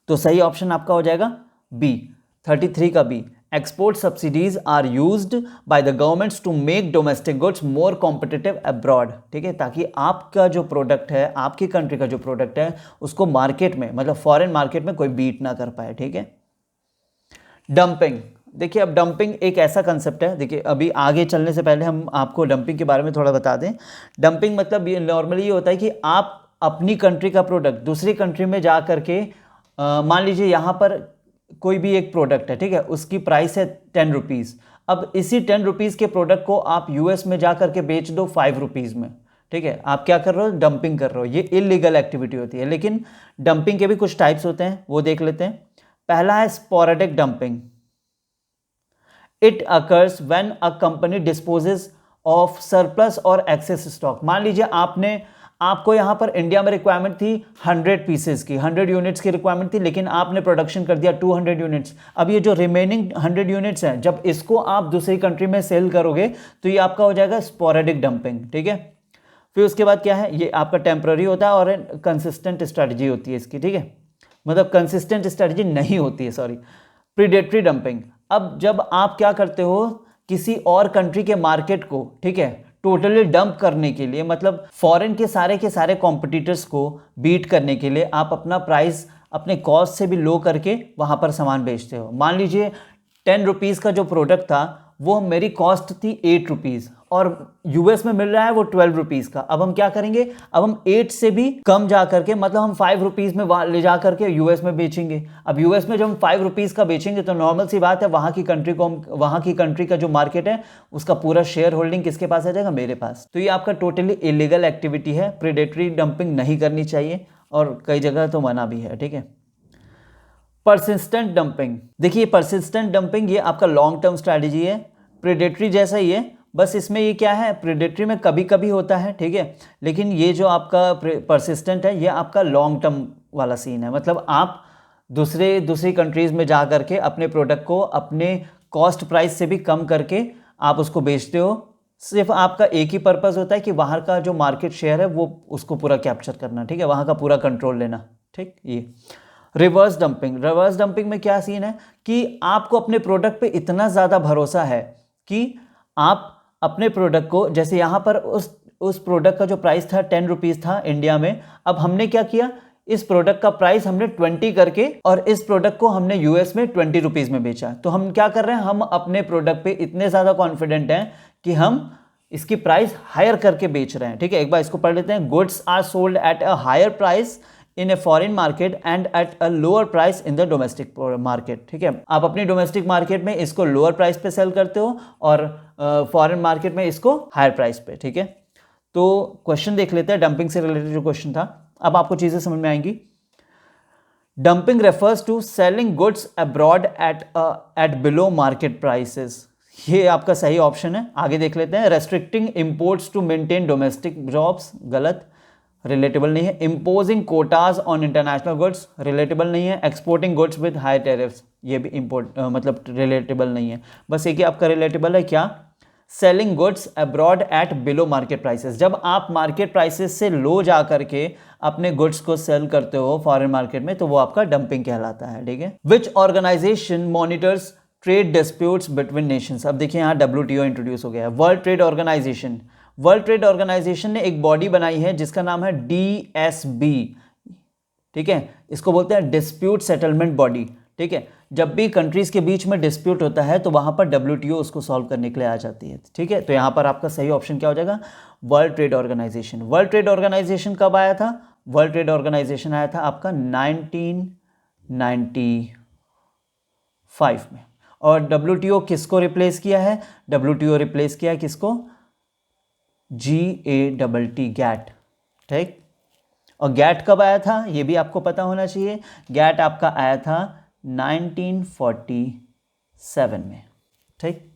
तो सही ऑप्शन आपका हो जाएगा बी, 33 का B. Export subsidies are used by the governments to make domestic goods more competitive abroad. ठीक है, ताकि आपका जो प्रोडक्ट है, आपकी कंट्री का जो प्रोडक्ट है, उसको मार्केट में मतलब फॉरेन मार्केट में कोई बीट ना कर पाए। ठीक है। डंपिंग, देखिए अब डंपिंग एक ऐसा कंसेप्ट है, देखिए अभी आगे चलने से पहले हम आपको डंपिंग के बारे में थोड़ा बता दें। डंपिंग मतलब ये नॉर्मली ये होता है कि आप अपनी कंट्री का प्रोडक्ट दूसरी कंट्री में जा करके मान लीजिए यहाँ पर कोई भी एक प्रोडक्ट है, ठीक है, उसकी प्राइस है 10 रुपीज़। अब इसी 10 रुपीज़ के प्रोडक्ट को आप यूएस में जा करके बेच दो 5 रुपीज़ में। ठीक है, आप क्या कर रहे हो? डंपिंग कर रहे हो। ये इलीगल एक्टिविटी होती है। लेकिन डंपिंग के भी कुछ टाइप्स होते हैं, वो देख लेते हैं। पहला है sporadic dumping. It occurs when a company dispossess of surplus और एक्सेस स्टॉक। मान लीजिए आपको यहाँ पर इंडिया में रिक्वायरमेंट थी 100 पीसेस की, 100 यूनिट्स की रिक्वायरमेंट थी, लेकिन आपने प्रोडक्शन कर दिया 200 यूनिट्स। अब ये जो रिमेनिंग 100 यूनिट्स हैं, जब इसको आप दूसरी कंट्री में सेल करोगे तो ये आपका हो जाएगा स्पोरेडिक डंपिंग। ठीक है, फिर उसके बाद क्या है, ये आपका टेम्पररी होता है और कंसिस्टेंट स्ट्रैटेजी होती है इसकी। ठीक है, मतलब कंसिस्टेंट स्ट्रैटेजी नहीं होती है, सॉरी। प्रीडेटरी डंपिंग, अब जब आप क्या करते हो किसी और कंट्री के मार्केट को, ठीक है, टोटली डंप करने के लिए, मतलब फॉरेन के सारे कॉम्पिटिटर्स को बीट करने के लिए आप अपना प्राइस अपने कॉस्ट से भी लो करके वहाँ पर सामान बेचते हो। मान लीजिए 10 रुपीज़ का जो प्रोडक्ट था वो मेरी कॉस्ट थी 8 रुपीज़ और यूएस में मिल रहा है वो 12 रुपीज़ का। अब हम क्या करेंगे, अब हम 8 से भी कम जा करके, मतलब हम 5 रुपीज़ में ले जा करके यूएस में बेचेंगे। अब यूएस में जब हम 5 रुपीज़ का बेचेंगे तो नॉर्मल सी बात है, वहाँ की कंट्री का जो मार्केट है उसका पूरा शेयर होल्डिंग किसके पास आ जाएगा? मेरे पास। तो ये आपका टोटली इलीगल एक्टिविटी है। प्रेडेटरी डंपिंग नहीं करनी चाहिए और कई जगह तो मना भी है। ठीक है। परसिस्टेंट डंपिंग, देखिए परसिस्टेंट डंपिंग ये आपका लॉन्ग टर्म स्ट्रैटेजी है। प्रेडेटरी जैसा ही है, बस इसमें ये क्या है, प्रेडेटरी में कभी कभी होता है, ठीक है, लेकिन ये जो आपका परसिस्टेंट है ये आपका लॉन्ग टर्म वाला सीन है। मतलब आप दूसरी कंट्रीज़ में जा करके अपने प्रोडक्ट को अपने कॉस्ट प्राइस से भी कम करके आप उसको बेचते हो। सिर्फ आपका एक ही पर्पस होता है कि वहाँ का जो मार्केट शेयर है वो उसको पूरा कैप्चर करना, ठीक है, वहाँ का पूरा कंट्रोल लेना, ठीक। ये रिवर्स डंपिंग में क्या सीन है कि आपको अपने प्रोडक्ट पे इतना ज़्यादा भरोसा है कि आप अपने प्रोडक्ट को, जैसे यहाँ पर उस प्रोडक्ट का जो प्राइस था 10 रुपीज़ था इंडिया में, अब हमने क्या किया, इस प्रोडक्ट का प्राइस हमने 20 करके और इस प्रोडक्ट को हमने यूएस में 20 रुपीज़ में बेचा। तो हम क्या कर रहे हैं, हम अपने प्रोडक्ट पे इतने ज़्यादा कॉन्फिडेंट हैं कि हम इसकी प्राइस हायर करके बेच रहे हैं, ठीक है। एक बार इसको पढ़ लेते हैं। Goods are sold at a higher price in a foreign market and at a lower price in the domestic market, ठीक है। आप अपनी डोमेस्टिक मार्केट में इसको लोअर प्राइस पे सेल करते हो और फॉरेन मार्केट में इसको हायर प्राइस पे, ठीक है। तो क्वेश्चन देख लेते हैं, डंपिंग से रिलेटेड जो क्वेश्चन था, अब आपको चीजें समझ में आएंगी। Dumping refers to selling goods abroad at below market prices, ये आपका सही ऑप्शन है। आगे देख लेते हैं। Restricting imports to maintain domestic jobs, गलत, रिलेटेबल नहीं है। Imposing quotas on international goods, relatable नहीं है। Exporting goods with high tariffs, ये भी मतलब रिलेटेबल नहीं है। बस एक ही आपका रिलेटेबल है, क्या, selling goods abroad at below market prices, जब आप मार्केट प्राइसेस से लो जा करके अपने गुड्स को सेल करते हो फॉरेन मार्केट में, तो वो आपका डंपिंग कहलाता है, ठीक है। Which organization monitors trade disputes between nations, अब देखिए यहाँ WTO इंट्रोड्यूस हो गया है। वर्ल्ड ट्रेड ऑर्गेनाइजेशन ने एक बॉडी बनाई है जिसका नाम है DSB, ठीक है। इसको बोलते हैं डिस्प्यूट सेटलमेंट बॉडी, ठीक है। जब भी कंट्रीज के बीच में डिस्प्यूट होता है तो वहां पर WTO उसको सॉल्व करने के लिए आ जाती है, ठीक है। तो यहां पर आपका सही ऑप्शन क्या हो जाएगा, World Trade organisation. World Trade organisation कब आया था, वर्ल्ड ट्रेड ऑर्गेनाइजेशन आया था आपका 1995 में। और WTO किसको रिप्लेस किया है, WTO रिप्लेस किया है किसको, GATT, गैट, ठीक। और गैट कब आया था ये भी आपको पता होना चाहिए। गैट आपका आया था 1947 में, ठीक।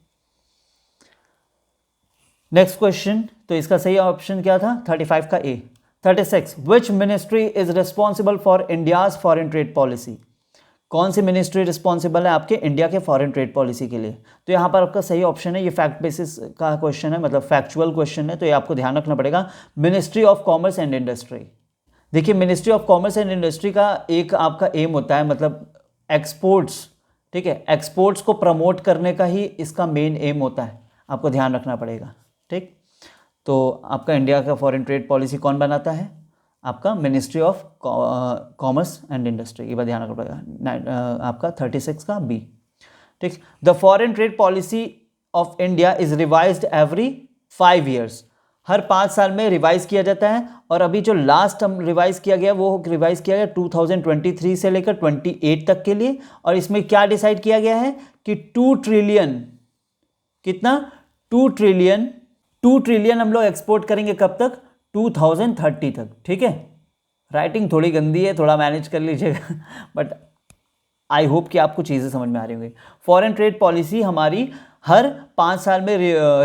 नेक्स्ट क्वेश्चन, तो इसका सही ऑप्शन क्या था, 35 का A। 36, which ministry is responsible for India's foreign trade policy, कौन सी मिनिस्ट्री रिस्पॉन्सिबल है आपके इंडिया के फॉरेन ट्रेड पॉलिसी के लिए। तो यहाँ पर आपका सही ऑप्शन है, ये फैक्ट बेसिस का क्वेश्चन है, मतलब फैक्चुअल क्वेश्चन है, तो ये आपको ध्यान रखना पड़ेगा। Ministry of commerce and industry, देखिए ministry of commerce and industry का एक आपका एम होता है, मतलब एक्सपोर्ट्स, ठीक है, एक्सपोर्ट्स को प्रमोट करने का ही इसका मेन एम होता है, आपको ध्यान रखना पड़ेगा, ठीक। तो आपका इंडिया का फॉरेन ट्रेड पॉलिसी कौन बनाता है, आपका ministry of commerce and industry, ये बात ध्यान रखना पड़ेगा। आपका 36 का B, ठीक। The foreign trade policy of India is revised every 5 years, हर 5 साल में रिवाइज किया जाता है। और अभी जो लास्ट हम रिवाइज किया गया वो रिवाइज किया गया 2023 से लेकर 28 तक के लिए। और इसमें क्या डिसाइड किया गया है कि 2 ट्रिलियन, कितना, 2 ट्रिलियन हम लोग एक्सपोर्ट करेंगे कब तक, 2030 तक, ठीक है। राइटिंग थोड़ी गंदी है, थोड़ा मैनेज कर लीजिएगा, बट आई होप कि आपको चीज़ें समझ में आ रही होंगी। फॉरेन ट्रेड पॉलिसी हमारी हर 5 साल में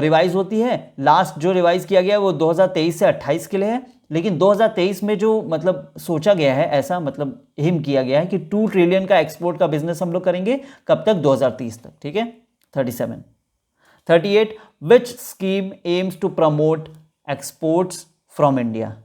रिवाइज होती है। लास्ट जो रिवाइज किया गया वो 2023 से 28 के लिए है, लेकिन 2023 में जो मतलब सोचा गया है, ऐसा मतलब एम किया गया है कि 2 ट्रिलियन का एक्सपोर्ट का बिजनेस हम लोग करेंगे कब तक, 2030 तक, ठीक है। 37, 38, which scheme aims to promote exports from India,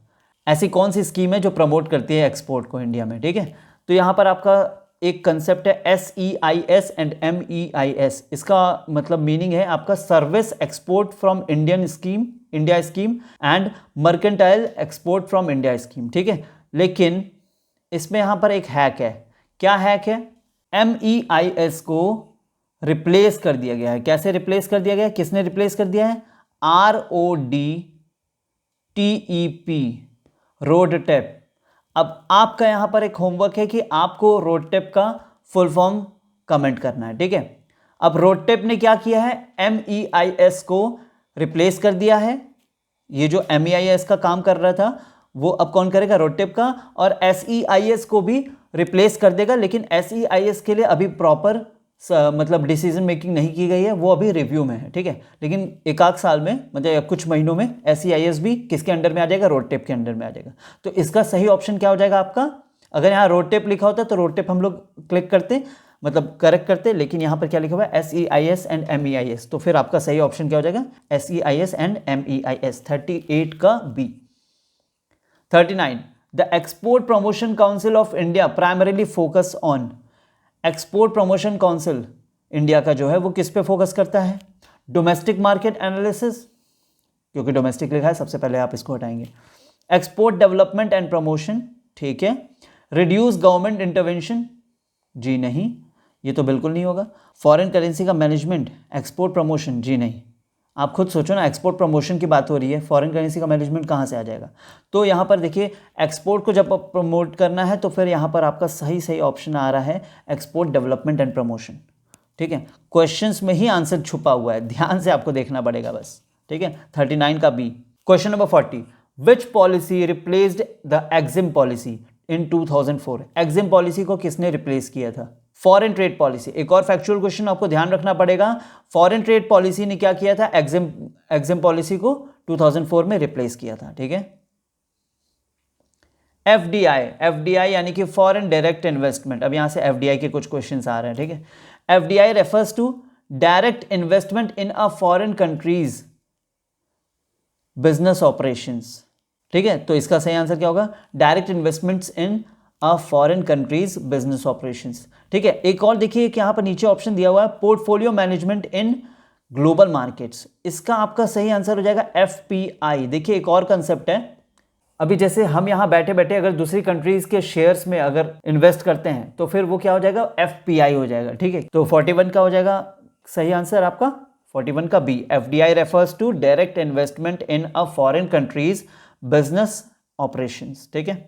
ऐसी कौन सी स्कीम है जो प्रमोट करती है एक्सपोर्ट को इंडिया में, ठीक है। तो यहाँ पर आपका एक कंसेप्ट है SEIS एंड MEIS, इसका मतलब मीनिंग है आपका service export from India scheme and mercantile export from India scheme, ठीक है। लेकिन इसमें यहाँ पर एक हैक है, क्या हैक है, MEIS को रिप्लेस कर दिया गया है। कैसे रिप्लेस कर दिया गया है, किसने रिप्लेस कर दिया है, RODTEP, रोड टेप। अब आपका यहां पर एक होमवर्क है कि आपको रोड टेप का फुल फॉर्म कमेंट करना है, ठीक है। अब रोड टेप ने क्या किया है, MEIS को रिप्लेस कर दिया है। ये जो MEIS का काम कर रहा था वो अब कौन करेगा, रोड टेप का। और SEIS को भी रिप्लेस कर देगा, लेकिन SEIS के लिए अभी प्रॉपर मतलब डिसीजन मेकिंग नहीं की गई है, वो अभी रिव्यू में है, ठीक है। लेकिन एक आध साल में मतलब कुछ महीनों में SEIS भी किसके अंडर में आ जाएगा, रोडटेप के अंडर में आ जाएगा। तो इसका सही ऑप्शन क्या हो जाएगा आपका, अगर यहाँ रोडटेप लिखा होता तो रोडटेप हम लोग क्लिक करते, मतलब करेक्ट करते, लेकिन यहाँ पर क्या लिखा हुआ है SEIS एंड MEIS, तो फिर आपका सही ऑप्शन क्या हो जाएगा SEIS एंड MEIS, 38 का B। 39, the export promotion council of India primarily focus on, export promotion council India का जो है वो किस पे फोकस करता है, डोमेस्टिक मार्केट एनालिसिस, क्योंकि डोमेस्टिक लिखा है सबसे पहले आप इसको हटाएंगे, एक्सपोर्ट डेवलपमेंट एंड प्रमोशन, ठीक है, रिड्यूस गवर्नमेंट इंटरवेंशन, जी नहीं, ये तो बिल्कुल नहीं होगा, फॉरेन करेंसी का मैनेजमेंट, एक्सपोर्ट प्रमोशन, जी नहीं। आप खुद सोचो ना, एक्सपोर्ट प्रमोशन की बात हो रही है, फॉरेन करेंसी का मैनेजमेंट कहाँ से आ जाएगा। तो यहाँ पर देखिए एक्सपोर्ट को जब प्रमोट करना है तो फिर यहाँ पर आपका सही ऑप्शन आ रहा है एक्सपोर्ट डेवलपमेंट एंड प्रमोशन, ठीक है। क्वेश्चंस में ही आंसर छुपा हुआ है, ध्यान से आपको देखना पड़ेगा बस, ठीक है। 39 का B। Question number 40, which policy replaced the EXIM policy in 2004, EXIM policy को किसने रिप्लेस किया था, फॉरेन ट्रेड पॉलिसी। एक और फैक्चुअल क्वेश्चन आपको ध्यान रखना पड़ेगा, फॉरेन ट्रेड पॉलिसी ने क्या किया था, एग्जिम पॉलिसी को 2004 में रिप्लेस किया था, ठीक है। FDI यानी कि फॉरेन डायरेक्ट इन्वेस्टमेंट, अब यहां से FDI के कुछ क्वेश्चंस आ रहे हैं, ठीक है। FDI refers to direct investment in a foreign country's business operations, ठीक है। तो इसका सही आंसर क्या होगा, direct investments in a foreign country's business operations, ठीक है। एक और देखिए कि यहां पर नीचे ऑप्शन दिया हुआ है portfolio management in global markets, इसका आपका सही आंसर हो जाएगा FPI। देखिए एक और कंसेप्ट है, अभी जैसे हम यहाँ बैठे बैठे अगर दूसरी कंट्रीज के शेयर्स में अगर इन्वेस्ट करते हैं तो फिर वो क्या हो जाएगा, FPI हो जाएगा, ठीक है। तो 41 का हो जाएगा सही आंसर आपका, 41 का B। FDI refers to direct investment in a foreign country's business operations, ठीक है।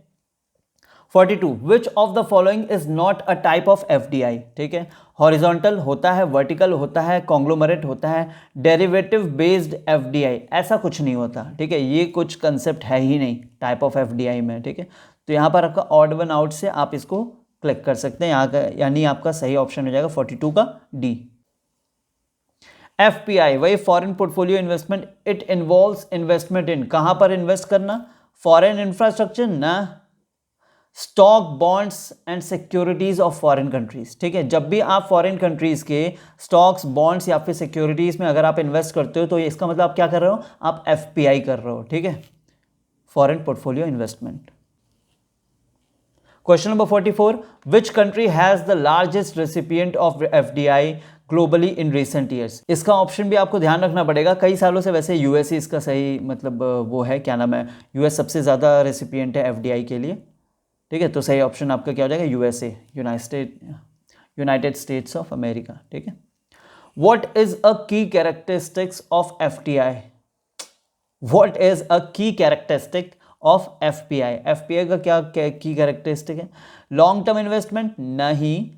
42, which of the following is not a type of FDI, ठीक है। हॉरिजॉन्टल होता है, वर्टिकल होता है, कॉन्ग्लोमरेट होता है, डेरिवेटिव बेस्ड FDI, ऐसा कुछ नहीं होता, ठीक है। ये कुछ कंसेप्ट है ही नहीं टाइप ऑफ FDI में, ठीक है। तो यहाँ पर आपका ऑड वन आउट से आप इसको क्लिक कर सकते हैं, यहाँ का यानी आपका सही ऑप्शन हो जाएगा 42 का D। FPI वही foreign portfolio investment, it involves investment इन, कहां पर इन्वेस्ट करना, फॉरेन इंफ्रास्ट्रक्चर ना, stock bonds and securities of foreign countries, ठीक है। जब भी आप फॉरेन कंट्रीज के स्टॉक्स बॉन्ड्स या फिर सिक्योरिटीज में अगर आप इन्वेस्ट करते हो तो इसका मतलब आप क्या कर रहे हो, आप FPI कर रहे हो, ठीक है, foreign portfolio investment. Question number 44, which country has the largest recipient of FDI globally in recent years, इसका ऑप्शन भी आपको ध्यान रखना पड़ेगा, कई सालों से वैसे US ही इसका सही मतलब वो है, क्या नाम है, US सबसे ज़्यादा रेसिपिएंट है FDI के लिए, ठीक है। तो सही ऑप्शन आपका क्या हो जाएगा USA, United states of America, ठीक है। व्हाट इज अ की characteristics of FDI, what is a की कैरेक्टरिस्टिक ऑफ FPI का क्या की कैरेक्टरिस्टिक है, लॉन्ग टर्म इन्वेस्टमेंट, नहीं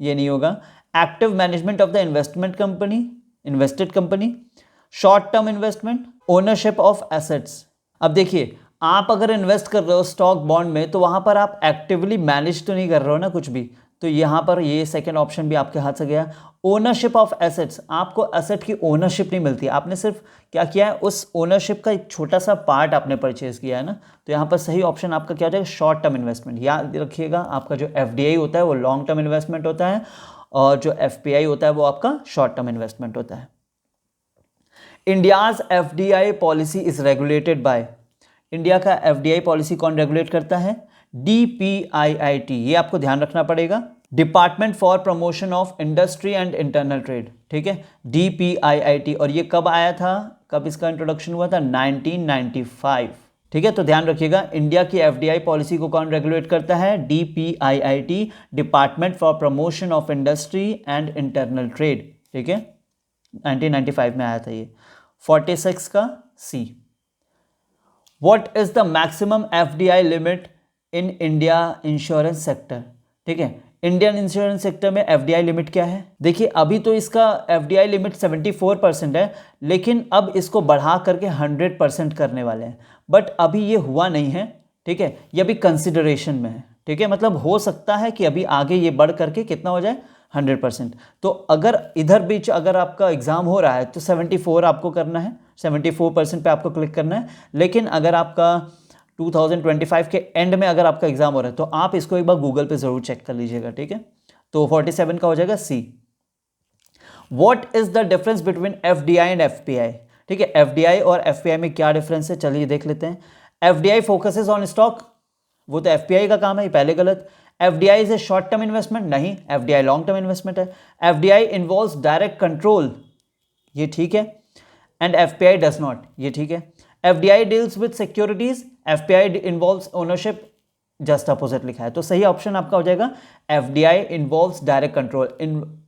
ये नहीं होगा, active management of the investment company, invested company, short term investment, ownership of assets. अब देखिए आप अगर इन्वेस्ट कर रहे हो स्टॉक बॉन्ड में तो वहां पर आप एक्टिवली मैनेज तो नहीं कर रहे हो ना कुछ भी, तो यहां पर ये सेकंड ऑप्शन भी आपके हाथ से गया। ओनरशिप ऑफ एसेट्स, आपको एसेट की ओनरशिप नहीं मिलती, आपने सिर्फ क्या किया है, उस ओनरशिप का एक छोटा सा पार्ट आपने परचेज किया है ना, तो यहाँ पर सही ऑप्शन आपका क्या हो जाएगा, शॉर्ट टर्म इन्वेस्टमेंट। याद रखिएगा आपका जो FDI होता है वो लॉन्ग टर्म इन्वेस्टमेंट होता है और जो FPI होता है वो आपका शॉर्ट टर्म इन्वेस्टमेंट होता है। India's FDI policy is regulated by, India का FDI पॉलिसी कौन रेगुलेट करता है, DPIIT, ये आपको ध्यान रखना पड़ेगा, department for promotion of industry and internal trade, ठीक है, DPIIT। और ये कब आया था, कब इसका इंट्रोडक्शन हुआ था, 1995, ठीक है। तो ध्यान रखिएगा इंडिया की FDI पॉलिसी को कौन रेगुलेट करता है, DPIIT, department for promotion of industry and internal trade, ठीक है, 1995 में आया था ये। 46 का C। What is the maximum FDI limit in India insurance sector, ठीक है, इंडियन इंश्योरेंस सेक्टर में FDI लिमिट क्या है, देखिए अभी तो इसका FDI लिमिट 74% है, लेकिन अब इसको बढ़ा करके 100% करने वाले हैं, बट अभी ये हुआ नहीं है, ठीक है, ये अभी कंसिडरेशन में है, ठीक है, मतलब हो सकता है कि अभी आगे ये बढ़ करके कितना हो जाए, 100%। तो अगर इधर बीच अगर आपका एग्ज़ाम हो रहा है तो 74 आपको करना है, 74% पे आपको क्लिक करना है। लेकिन अगर आपका 2025 के एंड में अगर आपका एग्ज़ाम हो रहा है तो आप इसको एक बार गूगल पे ज़रूर चेक कर लीजिएगा, ठीक है। तो 47 का हो जाएगा C. What is the difference between FDI and FPI? ठीक है, FDI और FPI में क्या डिफरेंस है, चलिए देख लेते हैं। FDI फोकसेस ऑन स्टॉक, वो तो FPI का काम है, ये पहले गलत। FDI is a short term investment, नहीं, FDI लॉन्ग टर्म इन्वेस्टमेंट है। FDI इन्वॉल्व्स डायरेक्ट कंट्रोल, ये ठीक है, एंड FPI डज नॉट, ये ठीक है। FDI deals with securities, FPI involves ownership, just opposite लिखा है। तो सही ऑप्शन आपका हो जाएगा FDI इन्वॉल्व्स डायरेक्ट कंट्रोल।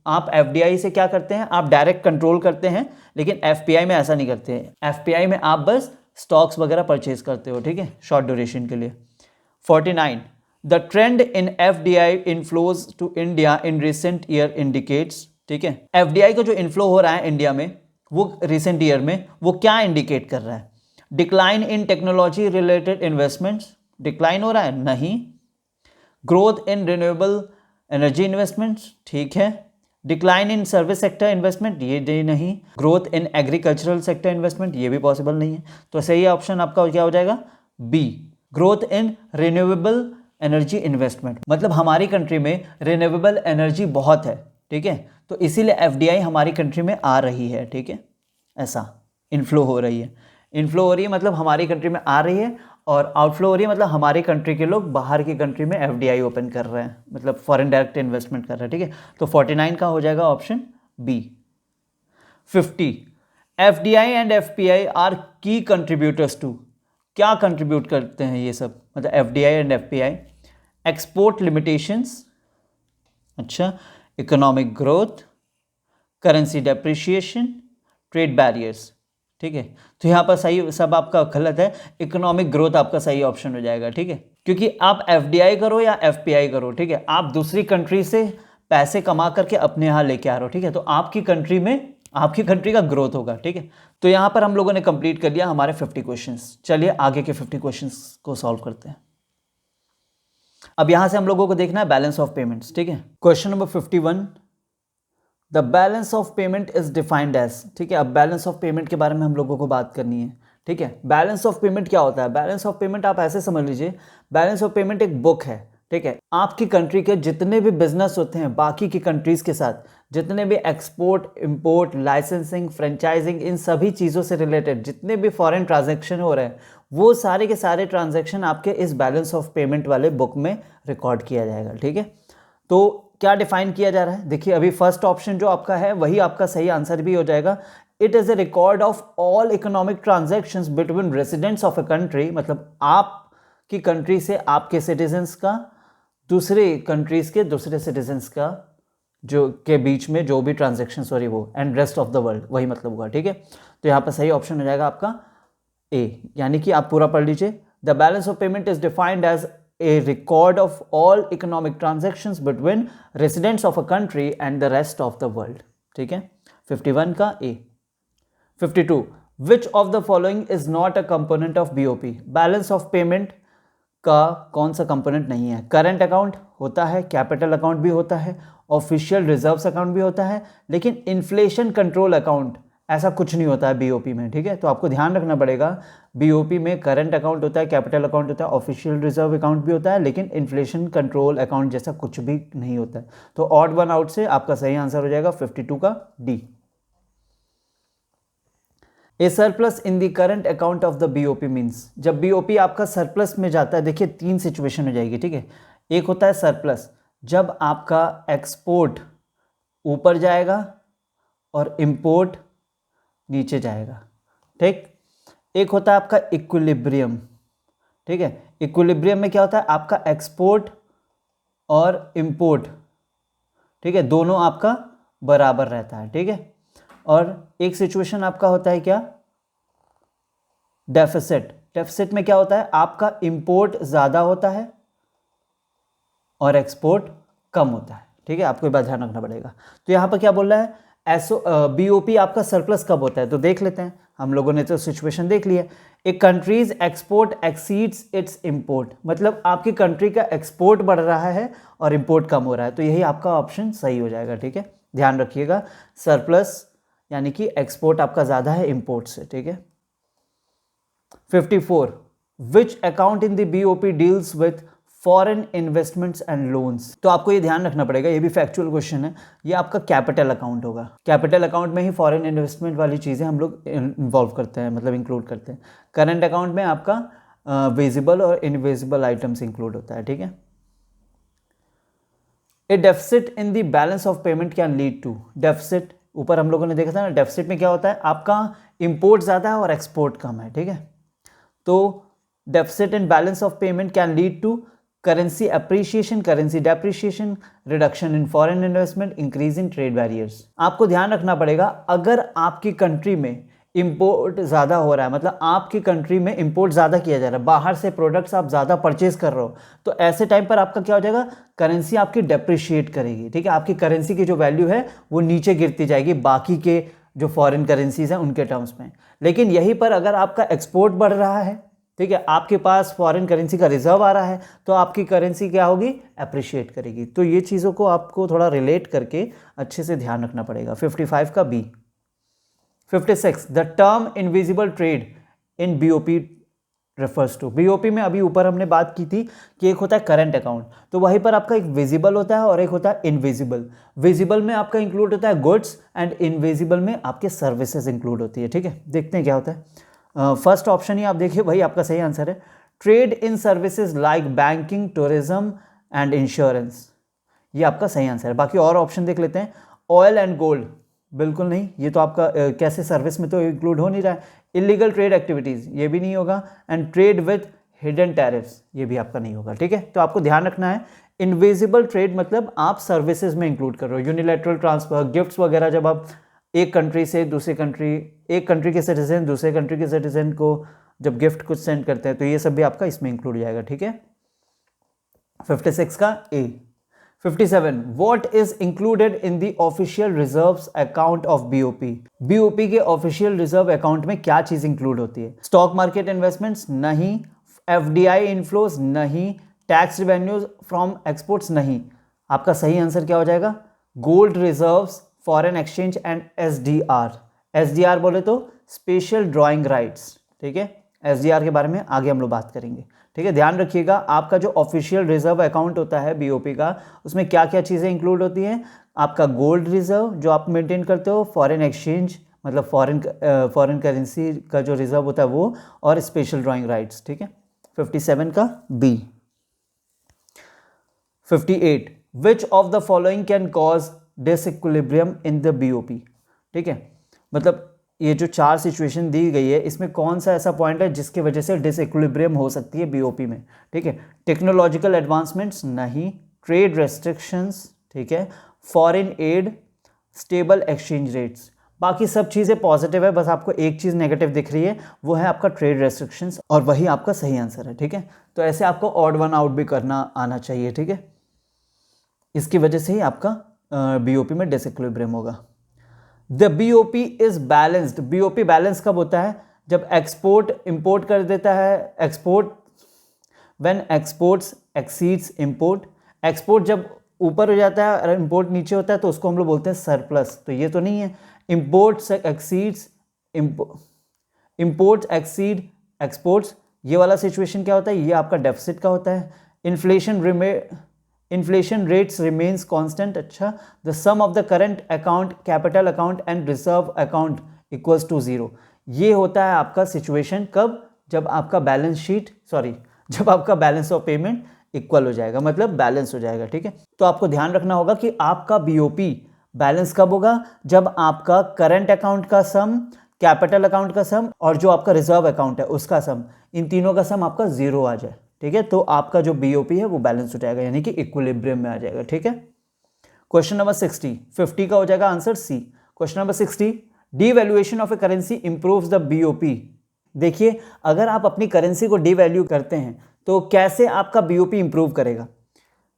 आप FDI से क्या करते हैं, आप डायरेक्ट कंट्रोल करते हैं, लेकिन FPI में ऐसा नहीं करते हैं। FPI में आप बस स्टॉक्स वगैरह परचेज करते हो, ठीक है, शॉर्ट ड्यूरेशन के लिए। 49, the trend in FDI inflows to India in recent year indicates, ठीक है। FDI का जो इनफ्लो हो रहा है इंडिया में वो रिसेंट ईयर में वो क्या इंडिकेट कर रहा है? Decline in technology related investments, decline हो रहा है, नहीं। Growth in renewable energy investments, ठीक है। Decline in service sector investment, ये नहीं। Growth in agricultural sector investment, ये भी पॉसिबल नहीं है। तो सही ऑप्शन आपका क्या हो जाएगा, B, growth in renewable energy investment. मतलब हमारी कंट्री में रिन्यूएबल एनर्जी बहुत है, ठीक है, तो इसीलिए FDI हमारी कंट्री में आ रही है, ठीक है, ऐसा इनफ्लो हो रही है। इनफ्लो हो रही है मतलब हमारी कंट्री में आ रही है, और आउटफ्लो हो रही है मतलब हमारी कंट्री के लोग बाहर की कंट्री में FDI ओपन कर रहे हैं, मतलब फॉरेन डायरेक्ट इन्वेस्टमेंट कर रहे हैं, ठीक है। तो 49 का हो जाएगा option B. 50, FDI and FPI are key contributors to, क्या कंट्रीब्यूट करते हैं ये सब, मतलब FDI and FPI? Export limitations, अच्छा, economic growth, currency depreciation, trade barriers, ठीक है। तो यहाँ पर सही सब आपका गलत है, इकोनॉमिक ग्रोथ आपका सही ऑप्शन हो जाएगा, ठीक है, क्योंकि आप FDI करो या FPI करो, ठीक है, आप दूसरी कंट्री से पैसे कमा करके अपने यहाँ लेके आ रहे हो, ठीक है, तो आपकी कंट्री में आपकी कंट्री का ग्रोथ होगा, ठीक है। तो यहाँ पर हम लोगों ने कंप्लीट कर लिया हमारे 50 क्वेश्चंस। चलिए आगे के 50 क्वेश्चंस को सॉल्व करते हैं। अब यहाँ से हम लोगों को देखना है बैलेंस ऑफ पेमेंट्स, ठीक है। Question number 51, the balance of payment is defined as, ठीक है। अब बैलेंस ऑफ पेमेंट के बारे में हम लोगों को बात करनी है, ठीक है। बैलेंस ऑफ पेमेंट क्या होता है? बैलेंस ऑफ पेमेंट आप ऐसे समझ लीजिए, बैलेंस ऑफ पेमेंट एक बुक है, ठीक है। आपकी कंट्री के जितने भी बिजनेस होते हैं बाकी की कंट्रीज के साथ, जितने भी एक्सपोर्ट, इंपोर्ट, लाइसेंसिंग, फ्रेंचाइजिंग, इन सभी चीज़ों से रिलेटेड जितने भी फॉरेन ट्रांजैक्शन हो रहे हैं, वो सारे के सारे ट्रांजैक्शन आपके इस बैलेंस ऑफ पेमेंट वाले बुक में रिकॉर्ड किया जाएगा, ठीक है। तो क्या डिफाइन किया जा रहा है? देखिए, अभी फर्स्ट ऑप्शन जो आपका है वही आपका सही आंसर भी हो जाएगा। It is a record of all economic transactions between residents of a country, मतलब आपकी कंट्री से आपके सिटीजन्स का दूसरे कंट्रीज के दूसरे सिटीजन्स का जो के बीच में जो भी ट्रांजैक्शंस हो रही वो, and rest of the world, वही मतलब होगा, ठीक है। तो यहाँ पर सही ऑप्शन हो जाएगा आपका ए, यानी कि आप पूरा पढ़ लीजिए। The balance of payment is defined as a record of all economic transactions between residents of a country and the rest of the world, ठीक है। 51 का A। 52, which of the following is not a component of BOP? Balance of payment का कौन सा कंपोनेंट नहीं है? करंट अकाउंट होता है, कैपिटल अकाउंट भी होता है, ऑफिशियल रिजर्व्स अकाउंट भी होता है, लेकिन इन्फ्लेशन कंट्रोल अकाउंट ऐसा कुछ नहीं होता है BOP में, ठीक है। तो आपको ध्यान रखना पड़ेगा, BOP में करंट अकाउंट होता है, कैपिटल अकाउंट होता है, ऑफिशियल रिजर्व अकाउंट भी होता है, लेकिन इन्फ्लेशन कंट्रोल अकाउंट जैसा कुछ भी नहीं होता है। तो ऑड वन आउट से आपका सही आंसर हो जाएगा 52 का D. A surplus in the current account of the BOP means, जब BOP आपका सरप्लस में जाता है, देखिए 3 सिचुएशन हो जाएगी, ठीक है। एक होता है सरप्लस, जब आपका एक्सपोर्ट ऊपर जाएगा और इंपोर्ट नीचे जाएगा, ठीक। एक होता है आपका इक्विलिब्रियम, ठीक है। इक्विलिब्रियम में क्या होता है? आपका एक्सपोर्ट और इंपोर्ट, ठीक है, दोनों आपका बराबर रहता है, ठीक है। और एक सिचुएशन आपका होता है क्या? डेफिसिट। डेफिसिट में क्या होता है? आपका इंपोर्ट ज़्यादा होता है और एक्सपोर्ट कम होता है, ठीक है। आपको ये बात ध्यान रखना पड़ेगा। तो यहाँ पर क्या बोल रहा है? बीओपी आपका सरप्लस कब होता है, तो देख लेते हैं। हम लोगों ने तो सिचुएशन देख लिया। एक countries export exceeds its import, मतलब आपकी कंट्री का एक्सपोर्ट बढ़ रहा है और इंपोर्ट कम हो रहा है, तो यही आपका ऑप्शन सही हो जाएगा। ठीक है, ध्यान रखिएगा, सरप्लस यानी कि एक्सपोर्ट आपका ज़्यादा है इंपोर्ट से। ठीक है। 54, which account in the BOP deals with foreign investments and loans. तो आपको ये ध्यान रखना पड़ेगा, ये भी फैक्चुअल क्वेश्चन है। ये आपका कैपिटल अकाउंट होगा। कैपिटल अकाउंट में ही फॉरेन इन्वेस्टमेंट वाली चीज़ें हम लोग इन्वॉल्व करते हैं, मतलब इंक्लूड करते हैं। करंट अकाउंट में आपका विजिबल और इनविजिबल आइटम्स इंक्लूड होता है। ठीक है। A deficit in the balance of payment can lead to, deficit ऊपर हम लोगों ने देखा था ना, डेफिसिट में क्या होता है, आपका इंपोर्ट ज़्यादा है और एक्सपोर्ट कम है। ठीक है। तो deficit in balance of payment can lead to currency appreciation, currency depreciation, reduction in foreign investment, increase in trade barriers. आपको ध्यान रखना पड़ेगा, अगर आपकी कंट्री में इंपोर्ट ज़्यादा हो रहा है, मतलब आपकी कंट्री में इंपोर्ट ज़्यादा किया जा रहा है, बाहर से प्रोडक्ट्स आप ज़्यादा परचेज कर रहे हो, तो ऐसे टाइम पर आपका क्या हो जाएगा, करेंसी आपकी डेप्रिशिएट करेगी। ठीक है, आपकी करेंसी की जो वैल्यू है वो नीचे गिरती जाएगी बाकी के जो फॉरेन करेंसीज हैं उनके टर्म्स में। लेकिन यहीं पर अगर आपका एक्सपोर्ट बढ़ रहा है, ठीक है, आपके पास फॉरेन करेंसी का रिजर्व आ रहा है, तो आपकी करेंसी क्या होगी, अप्रिशिएट करेगी। तो ये चीज़ों को आपको थोड़ा रिलेट करके अच्छे से ध्यान रखना पड़ेगा। 55 का B. 56, the term invisible trade in BOP refers to. BOP में अभी ऊपर हमने बात की थी कि एक होता है करंट अकाउंट, तो वहीं पर आपका एक विजिबल होता है और एक होता है इनविजिबल। विजिबल में आपका इंक्लूड होता है गुड्स एंड इनविजिबल में आपके सर्विसेज इंक्लूड होती है। ठीक है, देखते हैं क्या होता है। फर्स्ट ऑप्शन ही आप देखिए, वही आपका सही आंसर है। Trade in services like banking, tourism and insurance, ये आपका सही आंसर है। बाकी और ऑप्शन देख लेते हैं। ऑयल एंड गोल्ड, बिल्कुल नहीं, ये तो आपका कैसे सर्विस में तो इंक्लूड हो नहीं रहा है। इलीगल ट्रेड एक्टिविटीज़, ये भी नहीं होगा। And trade with hidden tariffs, ये भी आपका नहीं होगा। ठीक है, तो आपको ध्यान रखना है, इनविजिबल ट्रेड मतलब आप सर्विसेज में इंक्लूड कर रहे हो। यूनिलैटरल ट्रांसफर, गिफ्ट्स वगैरह, जब आप एक कंट्री से दूसरी कंट्री, एक कंट्री के सिटीजन दूसरे कंट्री के सिटीजन को जब गिफ्ट कुछ सेंड करते हैं, तो ये सब भी आपका इसमें इंक्लूड हो जाएगा। ठीक है। 56 का ए। 57, what is included in the official reserves account of BOP. BOP के ऑफिशियल रिजर्व अकाउंट में क्या चीज इंक्लूड होती है? स्टॉक मार्केट इन्वेस्टमेंट्स नहीं, एफडीआई इनफ्लोज नहीं, टैक्स रिवेन्यूज फ्रॉम एक्सपोर्ट्स नहीं। आपका सही आंसर क्या हो जाएगा? Gold reserves, foreign exchange and SDR. SDR बोले तो स्पेशल ड्राइंग राइट्स। ठीक है, एसडीआर के बारे में आगे हम लोग बात करेंगे। ठीक है, ध्यान रखिएगा, आपका जो ऑफिशियल रिजर्व अकाउंट होता है बीओपी का, उसमें क्या क्या चीज़ें इंक्लूड होती हैं? आपका गोल्ड रिजर्व जो आप मेंटेन करते हो, फॉरेन एक्सचेंज मतलब फॉरेन करेंसी का जो रिजर्व होता है वो, और स्पेशल ड्राइंग राइट्स। ठीक है, 57 का B. 58, which of the following can cause disequilibrium in the BOP. ठीक है, मतलब ये जो चार सिचुएशन दी गई है, इसमें कौन सा ऐसा पॉइंट है जिसकी वजह से डिसइक्विलिब्रियम हो सकती है बीओपी में? ठीक है, टेक्नोलॉजिकल एडवांसमेंट्स नहीं, ट्रेड रेस्ट्रिक्शंस, ठीक है, foreign add, stable exchange rates. बाकी सब चीज़ें पॉजिटिव है, बस आपको एक चीज़ नेगेटिव दिख रही है, वो है आपका ट्रेड रेस्ट्रिक्शंस, और वही आपका सही आंसर है। ठीक है, तो ऐसे आपको ऑड वन आउट भी करना आना चाहिए। ठीक है, इसकी वजह से ही आपका बीओपी में डिसइक्विलिब्रियम होगा। The BOP is balanced. BOP balance कब होता है? जब एक्सपोर्ट इंपोर्ट कर देता है, export when exports exceeds import. Export जब ऊपर हो जाता है और इंपोर्ट नीचे होता है तो उसको हम लोग बोलते हैं सरप्लस। तो ये तो नहीं है। Imports exceeds, imports exceed exports, ये वाला सिचुएशन क्या होता है? ये आपका डेफिसिट का होता है। Inflation rates remains constant. अच्छा, the sum of the current account, capital account and reserve account equals to 0। ये होता है आपका सिचुएशन कब? जब आपका बैलेंस शीट, जब आपका बैलेंस ऑफ पेमेंट इक्वल हो जाएगा, मतलब बैलेंस हो जाएगा। ठीक है, तो आपको ध्यान रखना होगा कि आपका बीओपी बैलेंस कब होगा? जब आपका करंट अकाउंट का सम, कैपिटल अकाउंट का सम और जो आपका रिजर्व अकाउंट है उसका सम, इन तीनों का सम आपका 0 आ जाए। ठीक है, तो आपका जो बीओपी है वो बैलेंस हो जाएगा, यानी कि इक्विलिब्रियम में आ जाएगा। ठीक है, क्वेश्चन नंबर 60, 50 का हो जाएगा answer C. Question number 60, devaluation of a currency improves the BOP. देखिए, अगर आप अपनी करेंसी को डीवैल्यू करते हैं तो कैसे आपका बीओपी इंप्रूव करेगा?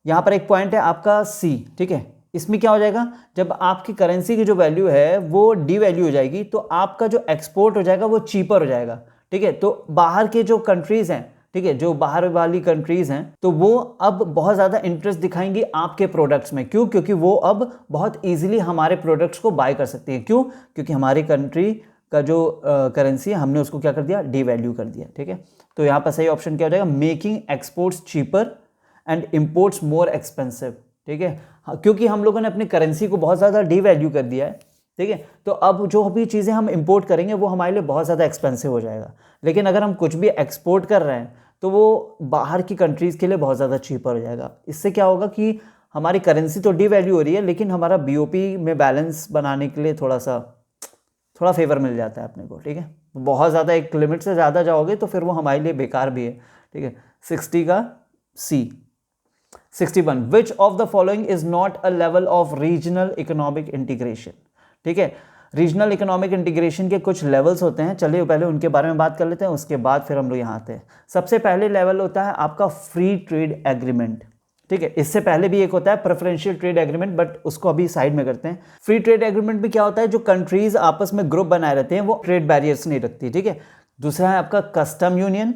यहां पर एक पॉइंट है आपका सी। ठीक है, इसमें क्या हो जाएगा, जब आपकी करेंसी की जो वैल्यू है वो डीवैल्यू हो जाएगी तो आपका जो एक्सपोर्ट हो जाएगा वो चीपर हो जाएगा, ठीक है। तो बाहर के जो कंट्रीज हैं, ठीक है, जो बाहर वाली कंट्रीज हैं, तो वो अब बहुत ज़्यादा इंटरेस्ट दिखाएंगी आपके प्रोडक्ट्स में। क्यों? क्योंकि वो अब बहुत ईजिली हमारे प्रोडक्ट्स को बाय कर सकती हैं। क्यों? क्योंकि हमारी कंट्री का जो करेंसी है हमने उसको क्या कर दिया, डीवैल्यू कर दिया, ठीक है। तो यहाँ पर सही ऑप्शन क्या हो जाएगा, making exports cheaper and imports more expensive, ठीक है। क्योंकि हम लोगों ने अपनी करेंसी को बहुत ज़्यादा डीवैल्यू कर दिया है, ठीक है, तो अब जो भी चीज़ें हम इंपोर्ट करेंगे वो हमारे लिए बहुत ज़्यादा एक्सपेंसिव हो जाएगा। लेकिन अगर हम कुछ भी एक्सपोर्ट कर रहे हैं तो वो बाहर की कंट्रीज़ के लिए बहुत ज़्यादा चीपर हो जाएगा। इससे क्या होगा कि हमारी करेंसी तो डीवैल्यू हो रही है लेकिन हमारा बीओपी में बैलेंस बनाने के लिए थोड़ा फेवर मिल जाता है अपने को, ठीक है। बहुत ज़्यादा एक लिमिट से ज़्यादा जाओगे तो फिर वो हमारे लिए बेकार भी है, ठीक है। 60 का सी। 61, विच of the following is not a level of regional economic integration, ठीक है। रीजनल इकोनॉमिक इंटीग्रेशन के कुछ लेवल्स होते हैं, चलिए पहले उनके बारे में बात कर लेते हैं, उसके बाद फिर हम लोग यहाँ आते हैं। सबसे पहले लेवल होता है आपका फ्री ट्रेड एग्रीमेंट, ठीक है। इससे पहले भी एक होता है प्रेफरेंशियल ट्रेड एग्रीमेंट, बट उसको अभी साइड में करते हैं। फ्री ट्रेड एग्रीमेंट में क्या होता है, जो कंट्रीज आपस में ग्रुप बनाए रहते हैं वो ट्रेड बैरियर्स नहीं रखती, ठीक है। दूसरा है आपका कस्टम यूनियन,